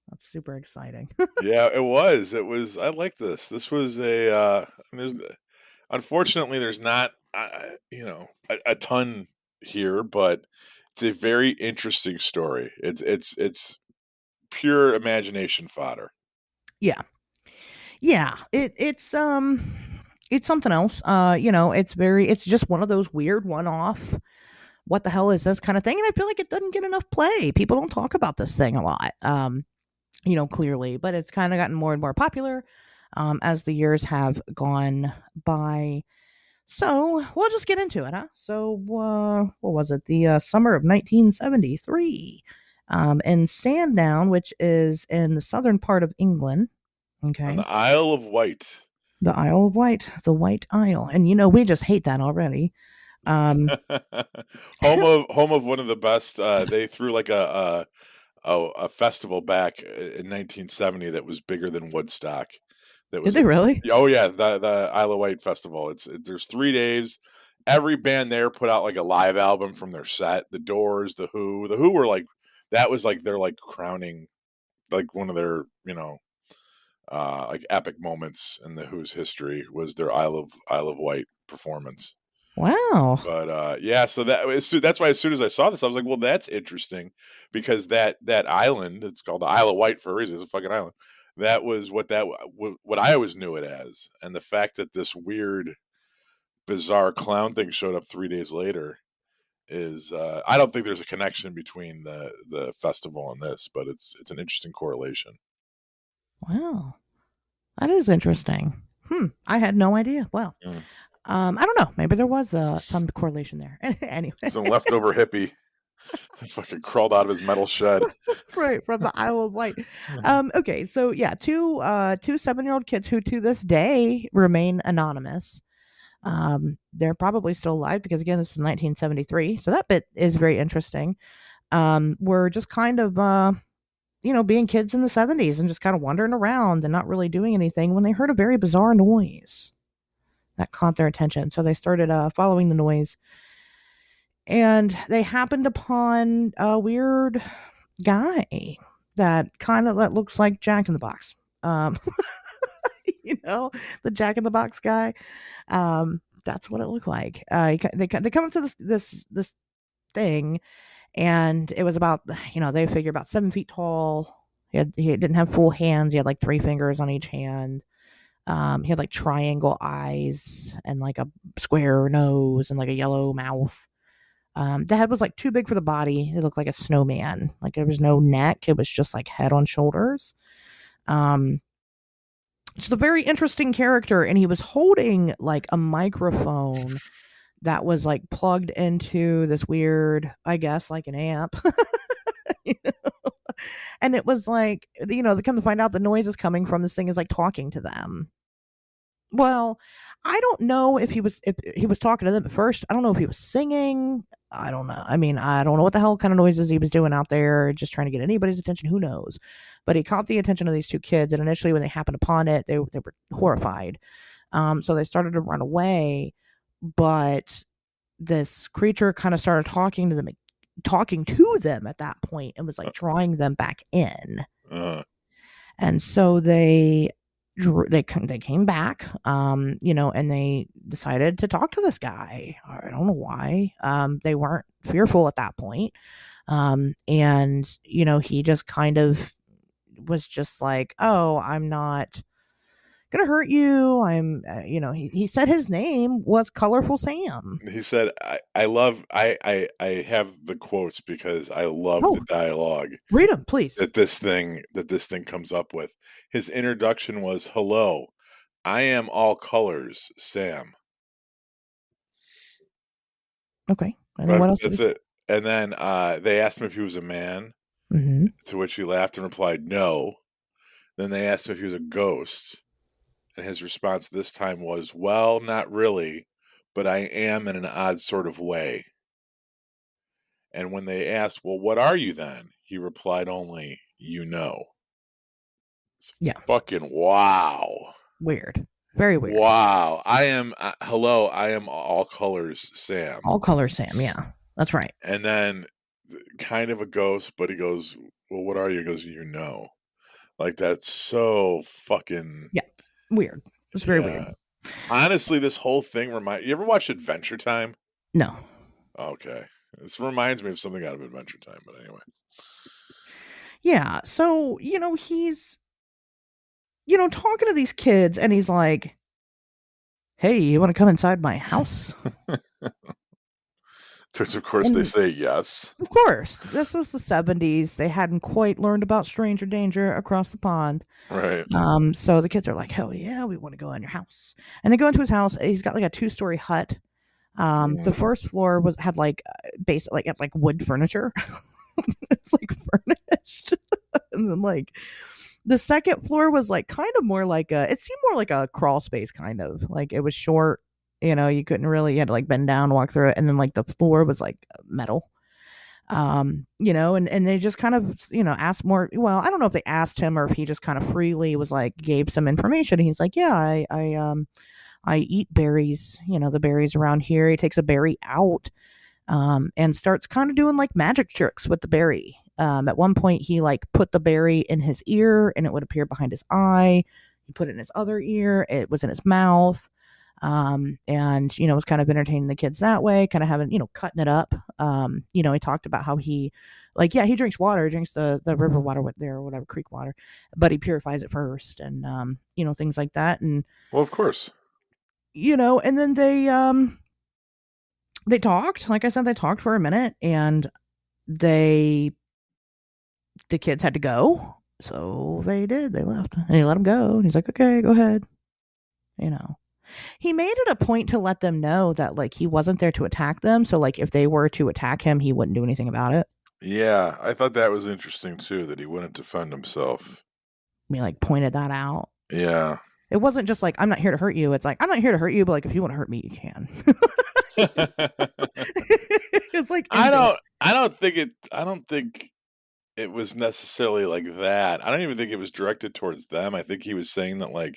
That's super exciting. Yeah, it was. I like this. This was a there's unfortunately there's not a ton here, but it's a very interesting story. It's pure imagination fodder. Yeah. Yeah, it's something else. It's just one of those weird one-off, what the hell is this kind of thing, and I feel like it doesn't get enough play. People don't talk about this thing a lot. Clearly, but it's kind of gotten more and more popular as the years have gone by. So we'll just get into it, huh? So, what was it? The summer of 1973, in Sandown, which is in the southern part of England. On Okay, the Isle of Wight. the Isle of Wight, the White Isle, and we just hate that already. Um, Home of one of the best. They threw like a festival back in 1970 that was bigger than Woodstock. That did was they a really? Oh yeah, the Isle of Wight festival. There's 3 days. Every band there put out like a live album from their set. The Doors, the Who. The Who were like, that was like their like crowning, like one of their like epic moments in the Who's history was their Isle of Wight performance. Wow. But yeah, so that's why as soon as I saw this, I was like, well, that's interesting, because that island, it's called the Isle of Wight for a reason. It's a fucking island. That was what I always knew it as, and the fact that this weird, bizarre clown thing showed up 3 days later is I don't think there's a connection between the festival and this, but it's an interesting correlation. Wow. That is interesting. I had no idea. Well, Mm. I don't know. Maybe there was some correlation there. Anyway, Some leftover hippie fucking crawled out of his metal shed. right from the Isle of Wight. Okay, so yeah, two 7-year-old kids who to this day remain anonymous. They're probably still alive because again, this is 1973, so that bit is very interesting. We're just kind of being kids in the 70s and just kind of wandering around and not really doing anything when they heard a very bizarre noise that caught their attention. So they started following the noise, and they happened upon a weird guy that looks like Jack in the Box. You know, the Jack in the Box guy. That's what it looked like. They come up to this thing, and it was about, they figure about 7 feet tall. He didn't have full hands. He had like 3 fingers on each hand. He had like triangle eyes and like a square nose and like a yellow mouth. The head was like too big for the body. It looked like a snowman. Like there was no neck. It was just like head on shoulders. Um, it's a very interesting character, and he was holding like a microphone that was like plugged into this weird, I guess, like an amp. You know? And it was like, they come to find out the noise is coming from this thing is like talking to them. Well, I don't know if he was talking to them at first. I don't know if he was singing. I don't know. I mean, I don't know what the hell kind of noises he was doing out there, just trying to get anybody's attention. Who knows? But he caught the attention of these two kids, and initially, when they happened upon it, they were horrified. So they started to run away, but this creature kind of started talking to them at that point, and was like drawing them back in. Uh, And so they came back, and they decided to talk to this guy. I don't know why. They weren't fearful at that point. And he just kind of was just like, "Oh, I'm not gonna hurt you." He said his name was Colorful Sam. he said, I love I have the quotes because I love Oh, the dialogue read him, please. that this thing comes up with. His introduction was, "Hello, I am all colors, Sam." Okay, and then what else did he That's say? it. And then they asked him if he was a man, Mm-hmm. to which he laughed and replied, "No." Then they asked him if he was a ghost, and his response this time was, "Well, not really, but I am in an odd sort of way." And when they asked, "Well, what are you then?" he replied only, "You know." Yeah, Fucking wow. weird, very weird. Wow. Hello, I am all colors, Sam. All color Sam. Yeah, that's right. And then kind of a ghost, but he goes, "Well, what are you?" He goes, "You know." Like, that's so fucking, Yeah, weird. It's very weird. yeah. Honestly, this whole thing you ever watch Adventure Time? No. Okay. This reminds me of something out of Adventure Time, but anyway. Yeah. So, he's, talking to these kids and he's like, "Hey, you want to come inside my house?" Of course, they And say yes. of course, this was the 70s. They hadn't quite learned about stranger danger across the pond. Right. So the kids are like, "Hell yeah, we want to go in your house." And they go into his house. He's got like a two-story hut. The Mm. first floor had like basic like had like wood furniture. It's like furnished. And then like the second floor was like kind of more like it seemed more like a crawl space kind of. Like it was short, you couldn't really you had to like bend down, walk through it, and then like the floor was like metal. And they just kind of, asked more. Well, I don't know if they asked him or if he just kind of freely was like gave some information. And he's like, "Yeah, I eat berries, the berries around here." He takes a berry out and starts kind of doing like magic tricks with the berry. At one point, he like put the berry in his ear and it would appear behind his eye. He put it in his other ear, it was in his mouth. And was kind of entertaining the kids that way, kind of having, cutting it up. He talked about how he, like, yeah, he drinks water, drinks the river water with there or whatever, creek water, but he purifies it first, and things like that. And Well, of course. and then they talked. Like I said, they talked for a minute, and they the kids had to go, so they did. They left, and he let them go. And he's like, "Okay, go ahead." You know, he made it a point to let them know that like he wasn't there to attack them. So like if they were to attack him, he wouldn't do anything about it. Yeah, I thought that was interesting too, that he wouldn't defend himself. He like pointed that out. Yeah. It wasn't just like, "I'm not here to hurt you." It's like, "I'm not here to hurt you, but like if you want to hurt me, you can." It's like indifferent. I don't think it was necessarily like that. I don't even think it was directed towards them. I think he was saying that like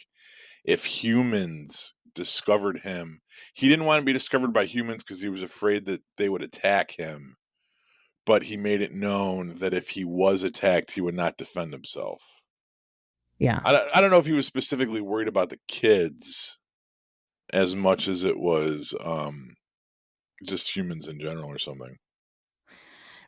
if humans discovered him, he didn't want to be discovered by humans because he was afraid that they would attack him. But he made it known that if he was attacked, he would not defend himself. Yeah. I don't know if he was specifically worried about the kids as much as it was just humans in general or something.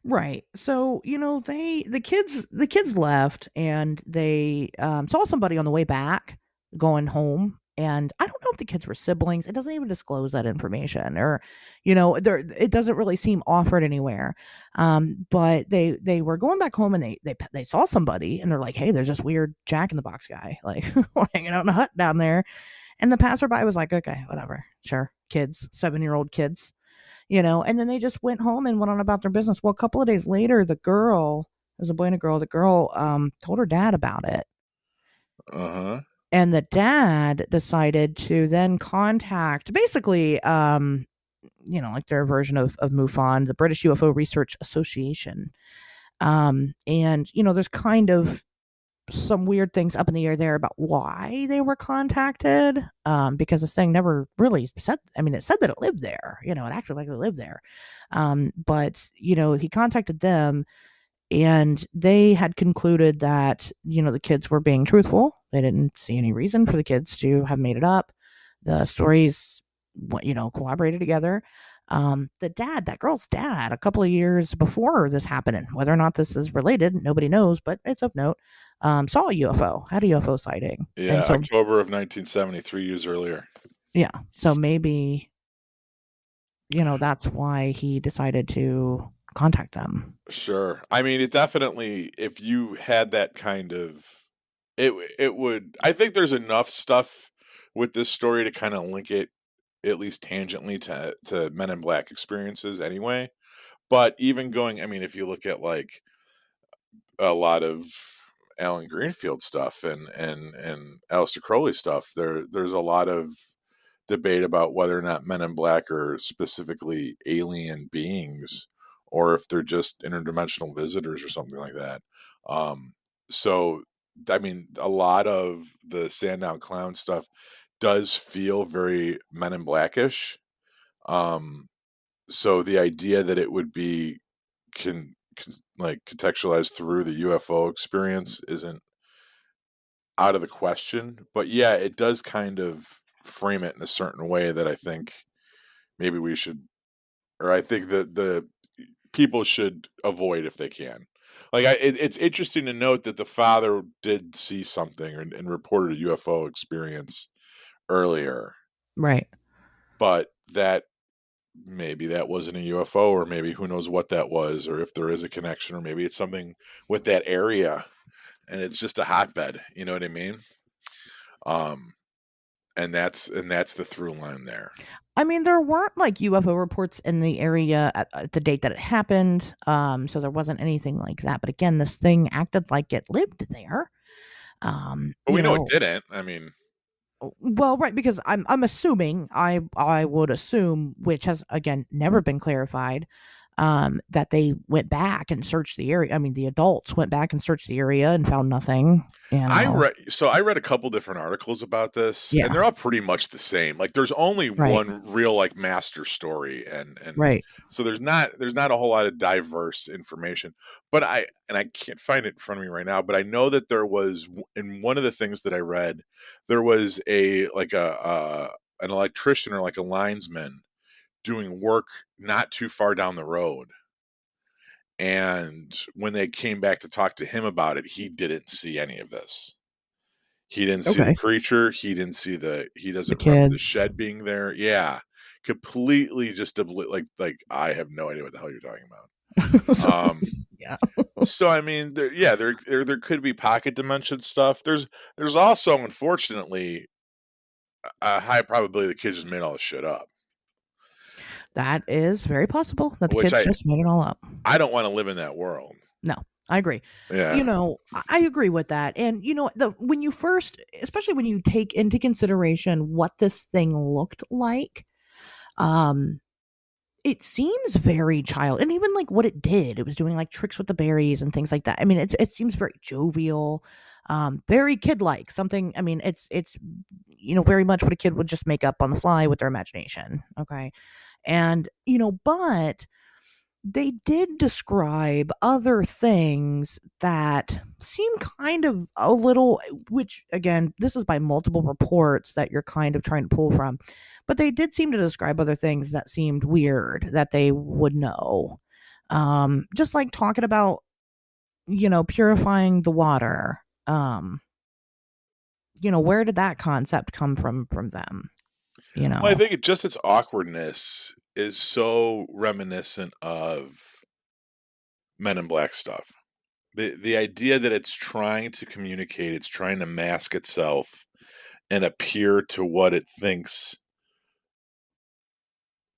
Right. So, the kids left and they saw somebody on the way back going home. And I don't know if the kids were siblings. It doesn't even disclose that information, or, it doesn't really seem offered anywhere. But they were going back home and they saw somebody and they're like, "Hey, there's this weird Jack in the Box guy like hanging out in a hut down there." And the passerby was like, "Okay, whatever, sure, kids, 7-year-old kids." And then they just went home and went on about their business. Well, a couple of days later, the girl, there's a boy and a girl, the girl told her dad about it. Uh-huh. And the dad decided to then contact basically, like their version of MUFON, the British UFO Research Association. And, there's kind of some weird things up in the air there about why they were contacted, because this thing never really said. I mean, it said that it lived there, it acted like it lived there. But he contacted them and they had concluded that the kids were being truthful. They didn't see any reason for the kids to have made it up. The stories collaborated together. That girl's dad, a couple of years before this happened, whether or not this is related, nobody knows, but it's of note, saw a UFO, had a UFO sighting. Yeah, And so, October of 1970, 3 years earlier. yeah, so maybe, that's why he decided to contact them. Sure. I mean, it definitely, if you had that kind of, it would, I think there's enough stuff with this story to kind of link it at least tangentially to Men in Black experiences anyway. But even going, I mean, if you look at like a lot of Alan Greenfield stuff and Aleister Crowley stuff, there's a lot of debate about whether or not Men in Black are specifically alien beings or if they're just interdimensional visitors or something like that. So, I mean, a lot of the Sandown Clown stuff does feel very Men in Blackish. Um, so the idea that it would be like contextualized through the UFO experience isn't out of the question. But yeah, it does kind of frame it in a certain way that I think maybe we should, or I think that the people should avoid if they can. Like, it's interesting to note that the father did see something and reported a UFO experience earlier, Right. but that maybe that wasn't a UFO, or maybe who knows what that was, or if there is a connection, or maybe it's something with that area and it's just a hotbed. You know what I mean? Um, and that's the through line there. I mean, there weren't like UFO reports in the area at the date that it happened. So there wasn't anything like that. But again, this thing acted like it lived there. But we You know it know, didn't. I mean, well, right, because I'm assuming I would assume, which has again never been clarified, that they went back and searched the area. I mean, the adults went back and searched the area and found nothing. You know, I read a couple different articles about this, and yeah, they're all pretty much the same. Like, there's only right, one real like master story, and right. so there's not a whole lot of diverse information. But I can't find it in front of me right now. But I know that there was, in one of the things that I read, there was a like a an electrician or like a linesman doing work not too far down the road. And when they came back to talk to him about it, he didn't see any of this. He didn't see the Okay, creature. He the doesn't remember the kids. shed being there. Yeah. Completely just like I have no idea what the hell you're talking So, about. yeah, So I mean, there could be pocket dimension stuff. There's also, unfortunately, a high probability the kids just made all this shit up. that is very possible that the Which kids I just made it all up. I don't want to live in that world. No, I agree. Yeah. I agree with that. And when you first, especially when you take into consideration what this thing looked like, um, it seems very child, and even like what it did. It was doing like tricks with the berries and things like that. I mean, it seems very jovial, very kid like. Something. I mean, it's very much what a kid would just make up on the fly with their imagination. Okay, and but they did describe other things that seem kind of a little, which again, this is by multiple reports that you're kind of trying to pull from, but they did seem to describe other things that seemed weird that they would know. Just like talking about, purifying the water. Where did that concept come from them? You Well, I know, think its awkwardness is so reminiscent of Men in Black stuff. The idea that it's trying to communicate, it's trying to mask itself and appear to what it thinks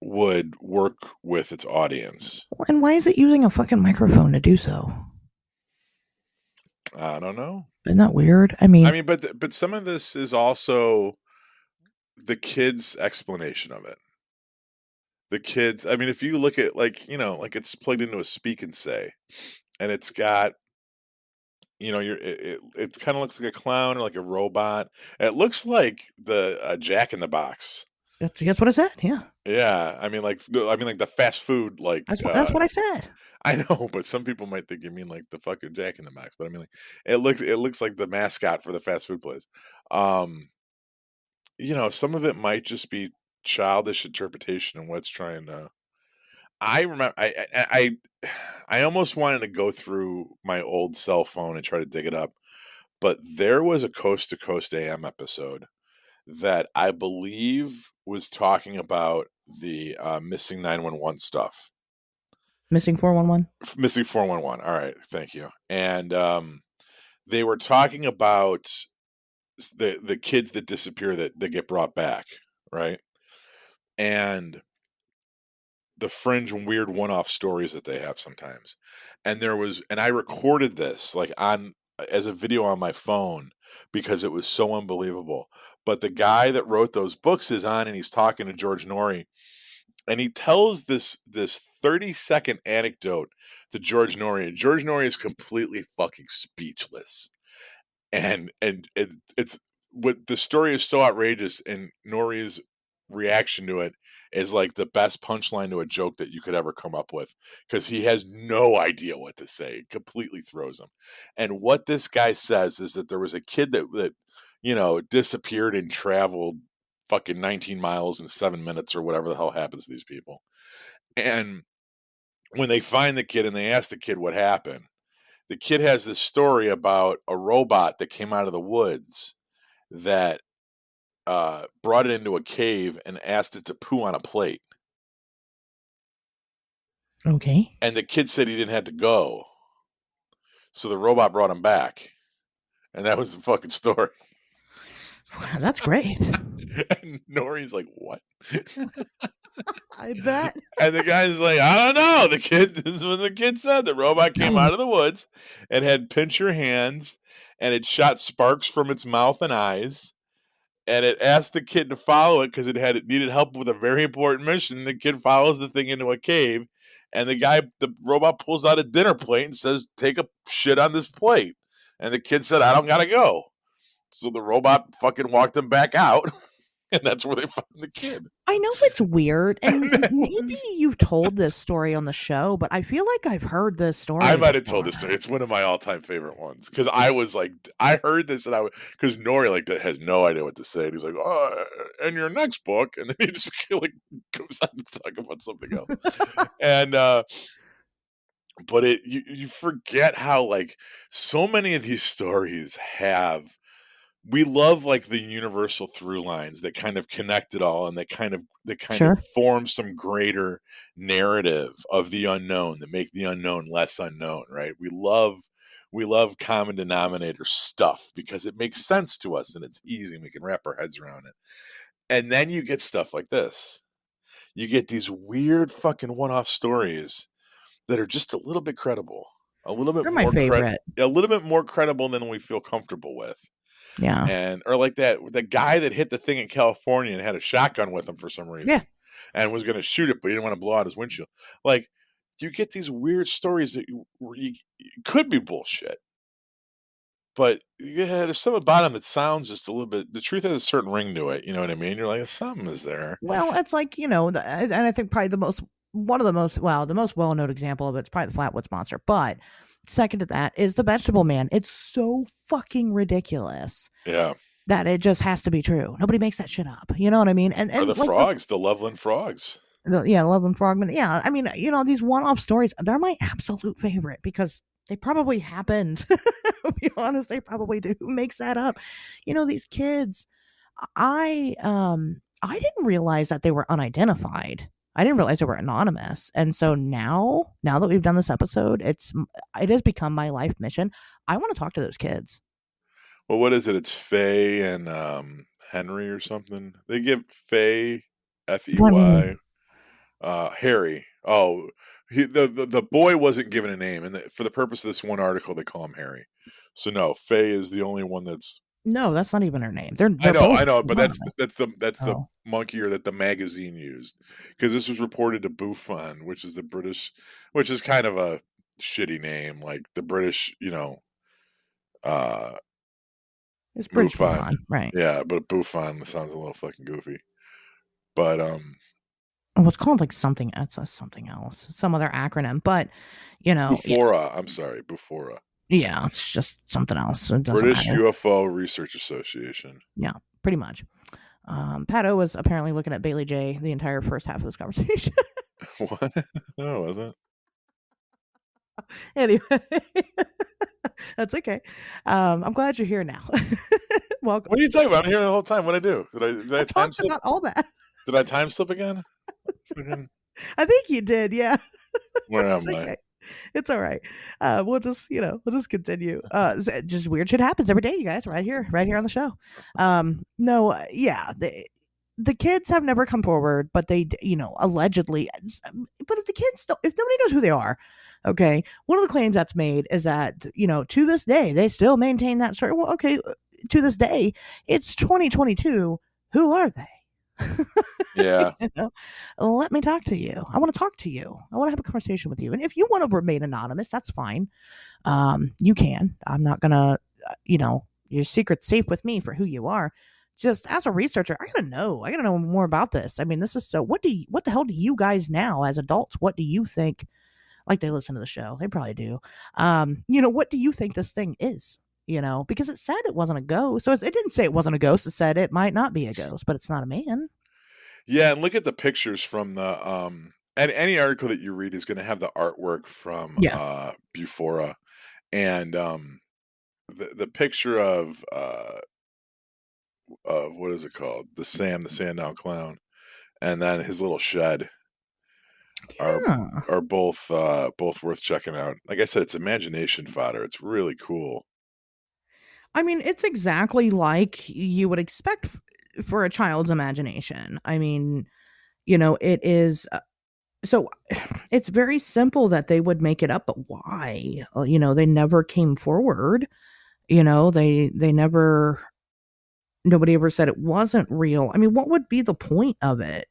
would work with its audience. and why is it using a fucking microphone to do so? I don't know. Isn't that weird? I I mean, mean, but some of this is also the kids' explanation of it. The kids, I mean, if you look at, like, like it's plugged into a speak and say, and it's got, it kind of looks like a clown or like a robot. It looks like the Jack in the Box. that's what I said. Yeah, Yeah, I mean, like, no, I mean, like the fast food, like, that's what I said. I know, but some people might think you mean like the fucking Jack in the Box. But I mean, like, it looks like the mascot for the fast food place. Um, some of it might just be childish interpretation and what's trying to. I remember, I almost wanted to go through my old cell phone and try to dig it up, but there was a Coast to Coast AM episode that I believe was talking about the missing 911 stuff. Missing 411. Missing 411. All right, thank you. And they were talking about the kids that disappear that get brought back, right? And the fringe and weird one-off stories that they have sometimes. And I recorded this like on as a video on my phone because it was so unbelievable. But the guy that wrote those books is on, and he's talking to George Norrie, and he tells this 30-second anecdote to George Norrie, and George Norrie is completely fucking speechless. And it's what the story is so outrageous, and Norrie's reaction to it is like the best punchline to a joke that you could ever come up with, because he has no idea what to say. It completely throws him. And what this guy says is that there was a kid that disappeared and traveled fucking 19 miles in 7 minutes or whatever the hell happens to these people. And when they find the kid and they ask the kid what happened, the kid has this story about a robot that came out of the woods that brought it into a cave and asked it to poo on a plate. Okay. And the kid said he didn't have to go. So the robot brought him back. And that was the fucking story. That's great. And Nori's like, what? I bet. And the guy's like, I don't know. This is what the kid said. The robot came out of the woods and had pincher hands and it shot sparks from its mouth and eyes. And it asked the kid to follow it because it needed help with a very important mission. The kid follows the thing into a cave, and the robot pulls out a dinner plate and says, "Take a shit on this plate." And the kid said, "I don't gotta go." So the robot fucking walked him back out, and that's where they found the kid. I know it's weird, and maybe you've told this story on the show, but I feel like I've heard this story. I might have told this story. It's one of my all-time favorite ones because I was like, I heard this and because Nori like has no idea what to say. And he's like, "Oh, and your next book," and then he just like goes on to talk about something else. And but you forget how like so many of these stories have. We love like the universal through lines that kind of connect it all and that kind Sure. of form some greater narrative of the unknown that make the unknown less unknown, right? We love common denominator stuff because it makes sense to us and it's easy and we can wrap our heads around it. And then you get stuff like this. You get these weird fucking one-off stories that are just a little bit credible. A little bit They're my more favorite. a little bit more credible than we feel comfortable with. Yeah. And or like the guy that hit the thing in California and had a shotgun with him for some reason. Yeah. And was going to shoot it, but he didn't want to blow out his windshield. Like you get these weird stories that you could be bullshit, but yeah, there's something about them that sounds just a little bit. The truth has a certain ring to it. You know what I mean? You're like, something is there. Well, it's like, and I think probably the most well-known example of it's probably the Flatwoods Monster. But second to that is the Vegetable Man. It's so fucking ridiculous. Yeah. That it just has to be true. Nobody makes that shit up. You know what I mean? And or the like frogs, the Loveland frogs. Loveland Frogman. Yeah, I mean, these one-off stories, they're my absolute favorite because they probably happened. To be honest, they probably do. Who makes that up? These kids. I didn't realize that they were unidentified. I didn't realize they were anonymous. And so now that we've done this episode, it has become my life mission. I want to talk to those kids. Well, what is it? It's Faye and Henry or something. They give Faye Fey Harry. Oh, the boy wasn't given a name, and for the purpose of this one article, they call him Harry. So no, Faye is the only one that's. No, that's not even her name. They're I know, but that's the Oh. monkey or that the magazine used because this was reported to Buffon, which is the British, which is kind of a shitty name, like the British, It's British Buffon, Buffon, right? yeah, but Buffon sounds a little fucking goofy. But Oh, it's called like something. It's something else, some other acronym. But Bufora. I'm sorry, Bufora. yeah, it's just something else. It doesn't British matter. UFO Research Association. Yeah, pretty much. Pat O was apparently looking at Bailey J the entire first half of this conversation. What? No, it wasn't. Anyway, that's okay. I'm glad you're here now. Welcome. What are you talking about? I'm here the whole time. What I do? Did I time Talked slip? about all that. Did I time slip again? I think you did. Yeah. Where am It's I? okay. It's all right. We'll just continue. Just weird shit happens every day, you guys, right here on the show. No, yeah, the kids have never come forward, but they, allegedly. But if nobody knows who they are, okay, one of the claims that's made is that to this day they still maintain that story. Well, okay, to this day, it's 2022. Who are they? Yeah. Let me talk to you. I want to talk to you. I want to have a conversation with you. And if you want to remain anonymous, that's fine. You can. I'm not gonna, your secret's safe with me for who you are. Just as a researcher, I gotta know. I gotta know more about this. I mean, this is so. What the hell do you guys now as adults? What do you think? Like they listen to the show, they probably do. What do you think this thing is? because it said it wasn't a ghost. So it didn't say it wasn't a ghost. It said it might not be a ghost, but it's not a man. Yeah, and look at the pictures from the and any article that you read is going to have the artwork from Yeah. Bufora, and the picture of what is it called? The Sandown Clown, and then his little shed are Yeah. both worth checking out. Like I said, it's imagination fodder. It's really cool. I mean, it's exactly like you would expect for a child's imagination. I mean, it is. So it's very simple that they would make it up, but why? They never came forward. They never. Nobody ever said it wasn't real. I mean, what would be the point of it?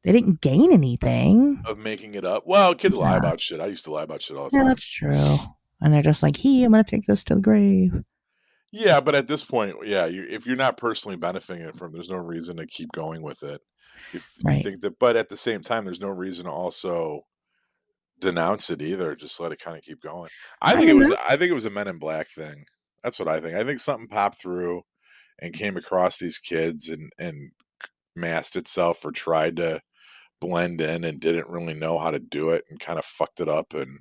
They didn't gain anything. Of making it up. Well, kids lie Yeah, about shit. I used to lie about shit all the yeah, time. that's true. And they're just like, I'm gonna take this to the grave. Yeah, but at this point, yeah, if you're not personally benefiting from, there's no reason to keep going with it. If you Right. think that, but at the same time, there's no reason to also denounce it either. Just let it kind of keep going. I mean that. I think it was a Men in Black thing. That's what I think. I think something popped through and came across these kids and masked itself or tried to blend in and didn't really know how to do it and kind of fucked it up. And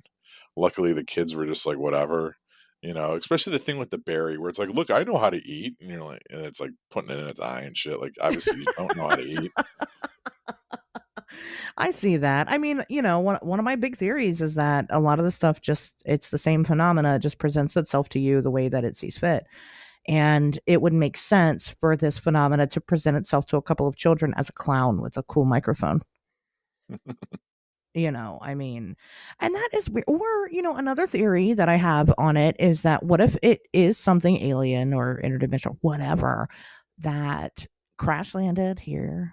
luckily the kids were just like, whatever, especially the thing with the berry where it's like, look, I know how to eat. And you're like, and it's like putting it in its eye and shit. Like, obviously you don't know how to eat. I see that. I mean, one of my big theories is that a lot of the stuff it's the same phenomena, it just presents itself to you the way that it sees fit. And it would make sense for this phenomena to present itself to a couple of children as a clown with a cool microphone. I mean, and that is weird. Or, another theory that I have on it is that what if it is something alien or interdimensional, whatever, that crash landed here.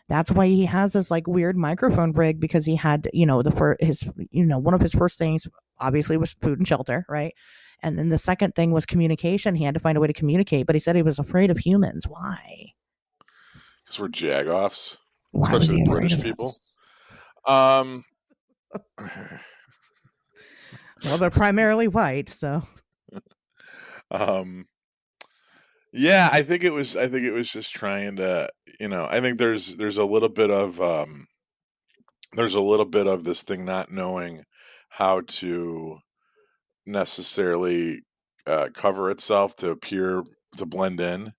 That's why he has this like weird microphone rig because he had, one of his first things obviously was food and shelter, right? And then the second thing was communication. He had to find a way to communicate, but he said he was afraid of humans. Why? Because we're jagoffs, Why was especially he the afraid British of people. us? Um, Well, they're primarily white, so um, yeah, I think it was just trying to, I think there's a little bit of, there's a little bit of this thing not knowing how to necessarily cover itself to appear to blend in,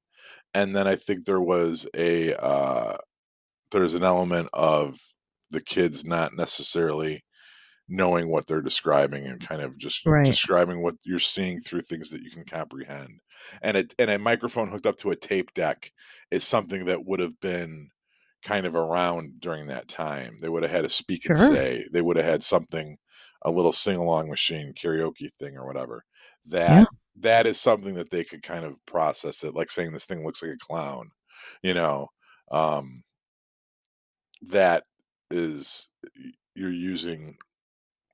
and then I think there's an element of the kids not necessarily knowing what they're describing and kind of just right. describing what you're seeing through things that you can comprehend. And a microphone hooked up to a tape deck is something that would have been kind of around during that time. They would have had a speak and Sure. say. They would have had something, a little sing along machine, karaoke thing or whatever. Yeah. That is something that they could kind of process it, like saying this thing looks like a clown, you know. Um, that is you're using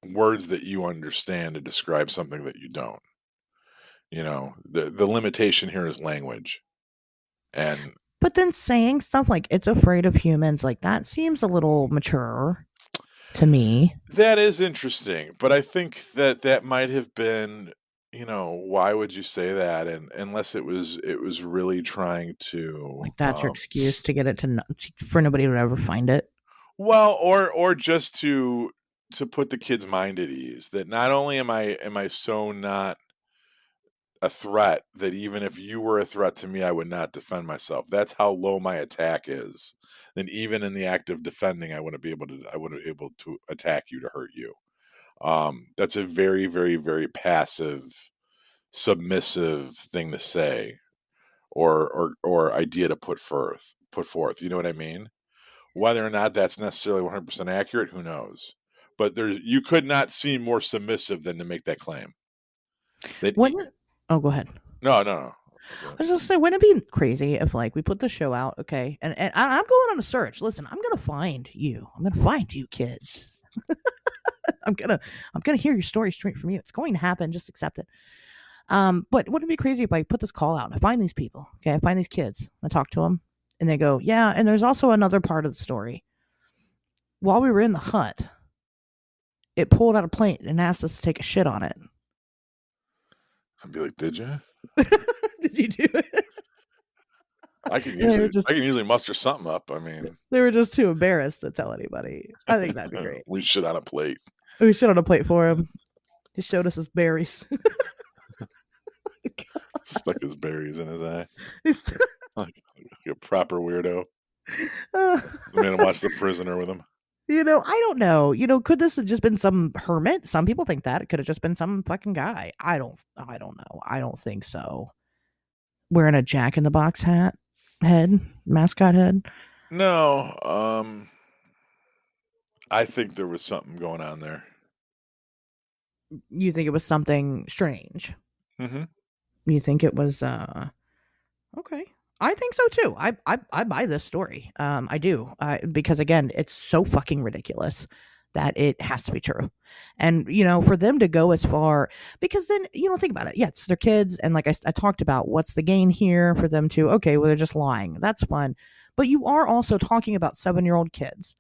words that you understand to describe something that you don't. The limitation here is language, and But then saying stuff like it's afraid of humans, like that seems a little mature to me. that is interesting. But I think that might have been, why would you say that? And unless it was really trying to, Like that's your excuse to get it for nobody to ever find it. well, or just to put the kid's mind at ease that not only am I so not a threat that even if you were a threat to me, I would not defend myself. That's how low my attack is. Then even in the act of defending, I wouldn't be able to attack you to hurt you. That's a very, very, very passive, submissive thing to say or idea to put forth. You know what I mean? Whether or not that's necessarily 100% accurate, who knows? But you could not seem more submissive than to make that claim. That Wouldn't Oh, go ahead. no, no, no. I was just saying, wouldn't it be crazy if like we put the show out, okay? And I'm going on a search. Listen, I'm gonna find you. I'm gonna find you, kids. I'm gonna hear your story straight from you. It's going to happen. Just accept it. But wouldn't it be crazy if I put this call out? I find these people. Okay, I find these kids. I talk to them, and they go, "Yeah." And there's also another part of the story. While we were in the hut, it pulled out a plate and asked us to take a shit on it. I'd be like, did you? Did you do it? I can They were usually I just can usually muster something up. I mean, they were just too embarrassed to tell anybody. I think that'd be great. we shit on a plate. We shit on a plate for him. He showed us his berries. Stuck his berries in his eye. He's- Like a proper weirdo. uh, Made him watch The Prisoner with him. I don't know. Could this have just been some hermit? Some people think that it could have just been some fucking guy. I don't know. I don't think so. Wearing a Jack in the Box head, mascot head. No, I think there was something going on there. You think it was something strange? Mm-hmm. You think it was okay. I think so too. I buy this story. I do. Because again, it's so fucking ridiculous that it has to be true. And for them to go as far, because then think about it. Yeah, it's their kids, and like I talked about, what's the gain here for them to? Okay, well they're just lying. That's fun, but you are also talking about 7-year-old kids.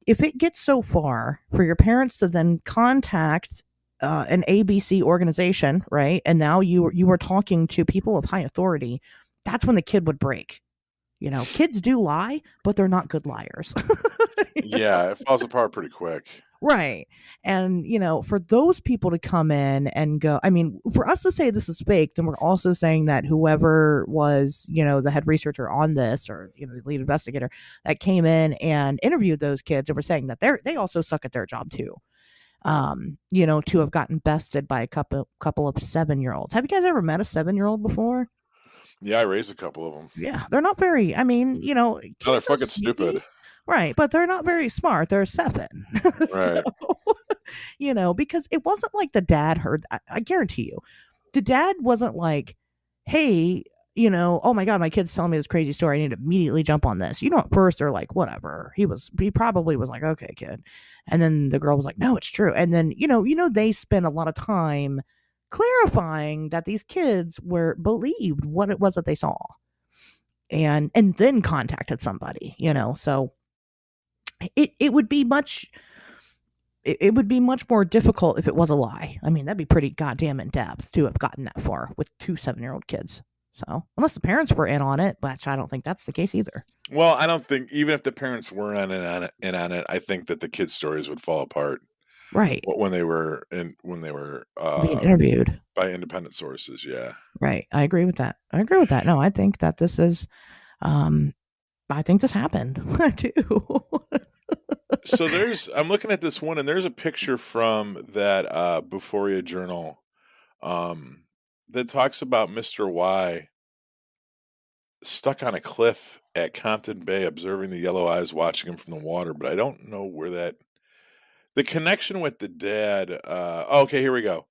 If it gets so far for your parents to then contact an ABC organization, right? And now you are talking to people of high authority. That's when the kid would break. Kids do lie, but they're not good liars. Yeah, it falls apart pretty quick. Right. And, for those people to come in and go, I mean, for us to say this is fake, then we're also saying that whoever was, the head researcher on this, or, the lead investigator that came in and interviewed those kids, and were saying that they also suck at their job too. To have gotten bested by a couple of 7-year-olds. Have you guys ever met a 7-year-old before? Yeah, I raised a couple of them. Yeah, they're not very. I mean, No, kids they're are fucking sneaky, stupid. right? But they're not very smart. They're 7, Right. so because it wasn't like the dad heard. I guarantee you, the dad wasn't like, "Hey, oh my god, my kid's telling me this crazy story. I need to immediately jump on this." At first they're like, "Whatever." He probably was like, "Okay, kid," and then the girl was like, "No, it's true." And then they spent a lot of time clarifying that these kids believed what it was that they saw, and then contacted somebody. So it would be much. It would be much more difficult if it was a lie. I mean, that'd be pretty goddamn in depth to have gotten that far with 2 7-year-old kids. So, unless the parents were in on it, but I don't think that's the case either. Well, I don't think, even if the parents were in on it, I think that the kids' stories would fall apart. Right. When they were Being interviewed by independent sources. Yeah. Right. I agree with that. No, I think that this is I think this happened. I do. So I'm looking at this one, and there's a picture from that Buphoria journal that talks about Mr. Y stuck on a cliff at Compton Bay, observing the yellow eyes watching him from the water. But I don't know where the connection with the dad. Okay, here we go.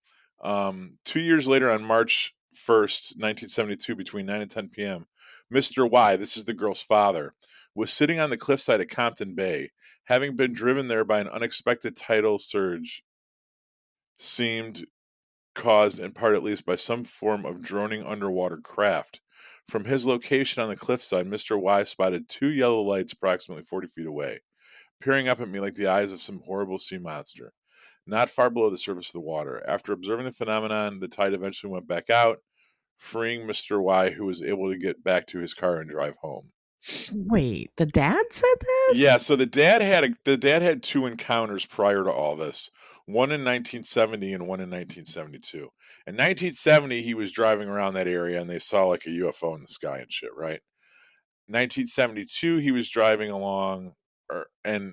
2 years later, on March 1st, 1972, between 9 and 10 p.m., Mr. Y, this is the girl's father, was sitting on the cliffside at Compton Bay, having been driven there by an unexpected tidal surge, seemed caused in part at least by some form of droning underwater craft. From his location on the cliffside, Mr. Y spotted 2 yellow lights approximately 40 feet away, peering up at me like the eyes of some horrible sea monster, not far below the surface of the water. After observing the phenomenon, the tide eventually went back out, freeing Mr. Y, who was able to get back to his car and drive home. Wait, the dad said this? Yeah, so the dad had 2 encounters prior to all this. One in 1970 and one in 1972. In 1970, he was driving around that area and they saw like a UFO in the sky and shit, right? 1972, he was driving along and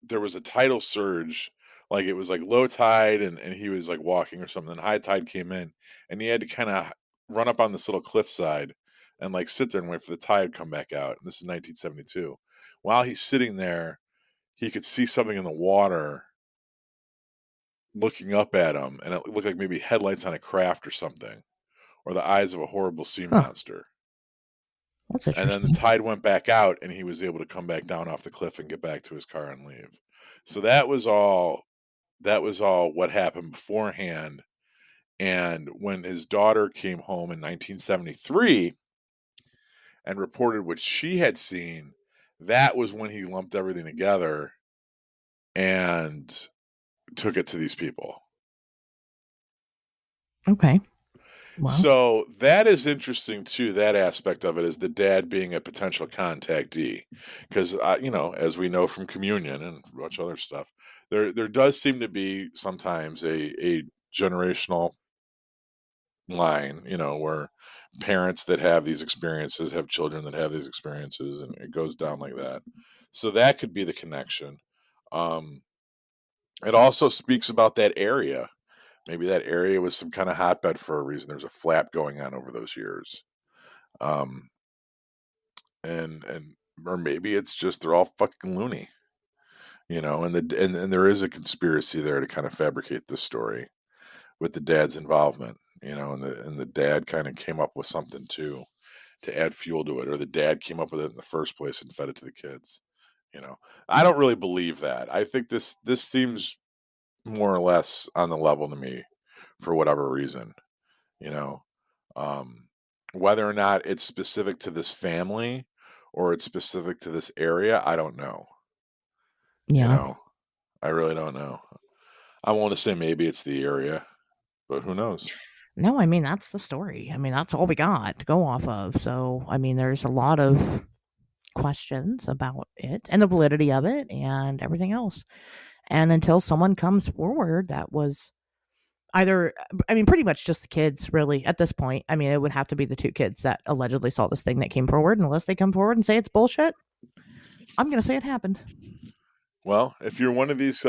there was a tidal surge. Like it was like low tide and he was like walking or something. High tide came in and he had to kind of run up on this little cliffside and like sit there and wait for the tide to come back out. And this is 1972. While he's sitting there, he could see something in the water looking up at him, and it looked like maybe headlights on a craft or something, or the eyes of a horrible sea monster. That's And then the interesting. tide went back out, and he was able to come back down off the cliff and get back to his car and leave. So that was all what happened beforehand. And when his daughter came home in 1973 and reported what she had seen, that was when he lumped everything together and took it to these people. Okay. Well, So that is interesting too. That aspect of it is the dad being a potential contactee, because as we know from communion and a bunch of other stuff, there does seem to be sometimes a generational line, where parents that have these experiences have children that have these experiences, and it goes down like that. So that could be the connection. Um, it also speaks about that area. Maybe that area was some kind of hotbed for a reason. There's a flap going on over those years. Um, and or maybe it's just they're all fucking loony, and there is a conspiracy there to kind of fabricate this story with the dad's involvement, and the dad kind of came up with something too to add fuel to it, or the dad came up with it in the first place and fed it to the kids. You know, I don't really believe that. I think this seems more or less on the level to me for whatever reason. You know, um, whether or not it's specific to this family or it's specific to this area, I don't know. You yeah. know, I really don't know. I want to say maybe it's the area, but who knows? No, I mean, that's the story. I mean, that's all we got to go off of. So, I mean, there's a lot of questions about it and the validity of it and everything else. And until someone comes forward that was either, I mean, pretty much just the kids, really, at this point. I mean, it would have to be the two kids that allegedly saw this thing that came forward. And unless they come forward and say it's bullshit, I'm going to say it happened. Well, if you're one of these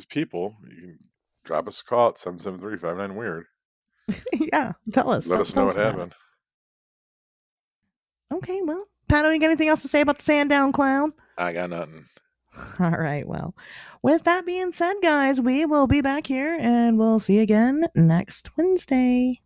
people, you can drop us a call at 773-59 weird. Yeah, tell us. Let us Tell know what us about it. happened. Okay, well, Pat, you got anything else to say about the Sandown Clown? I got nothing. All right, well, with that being said, guys, we will be back here and we'll see you again next Wednesday.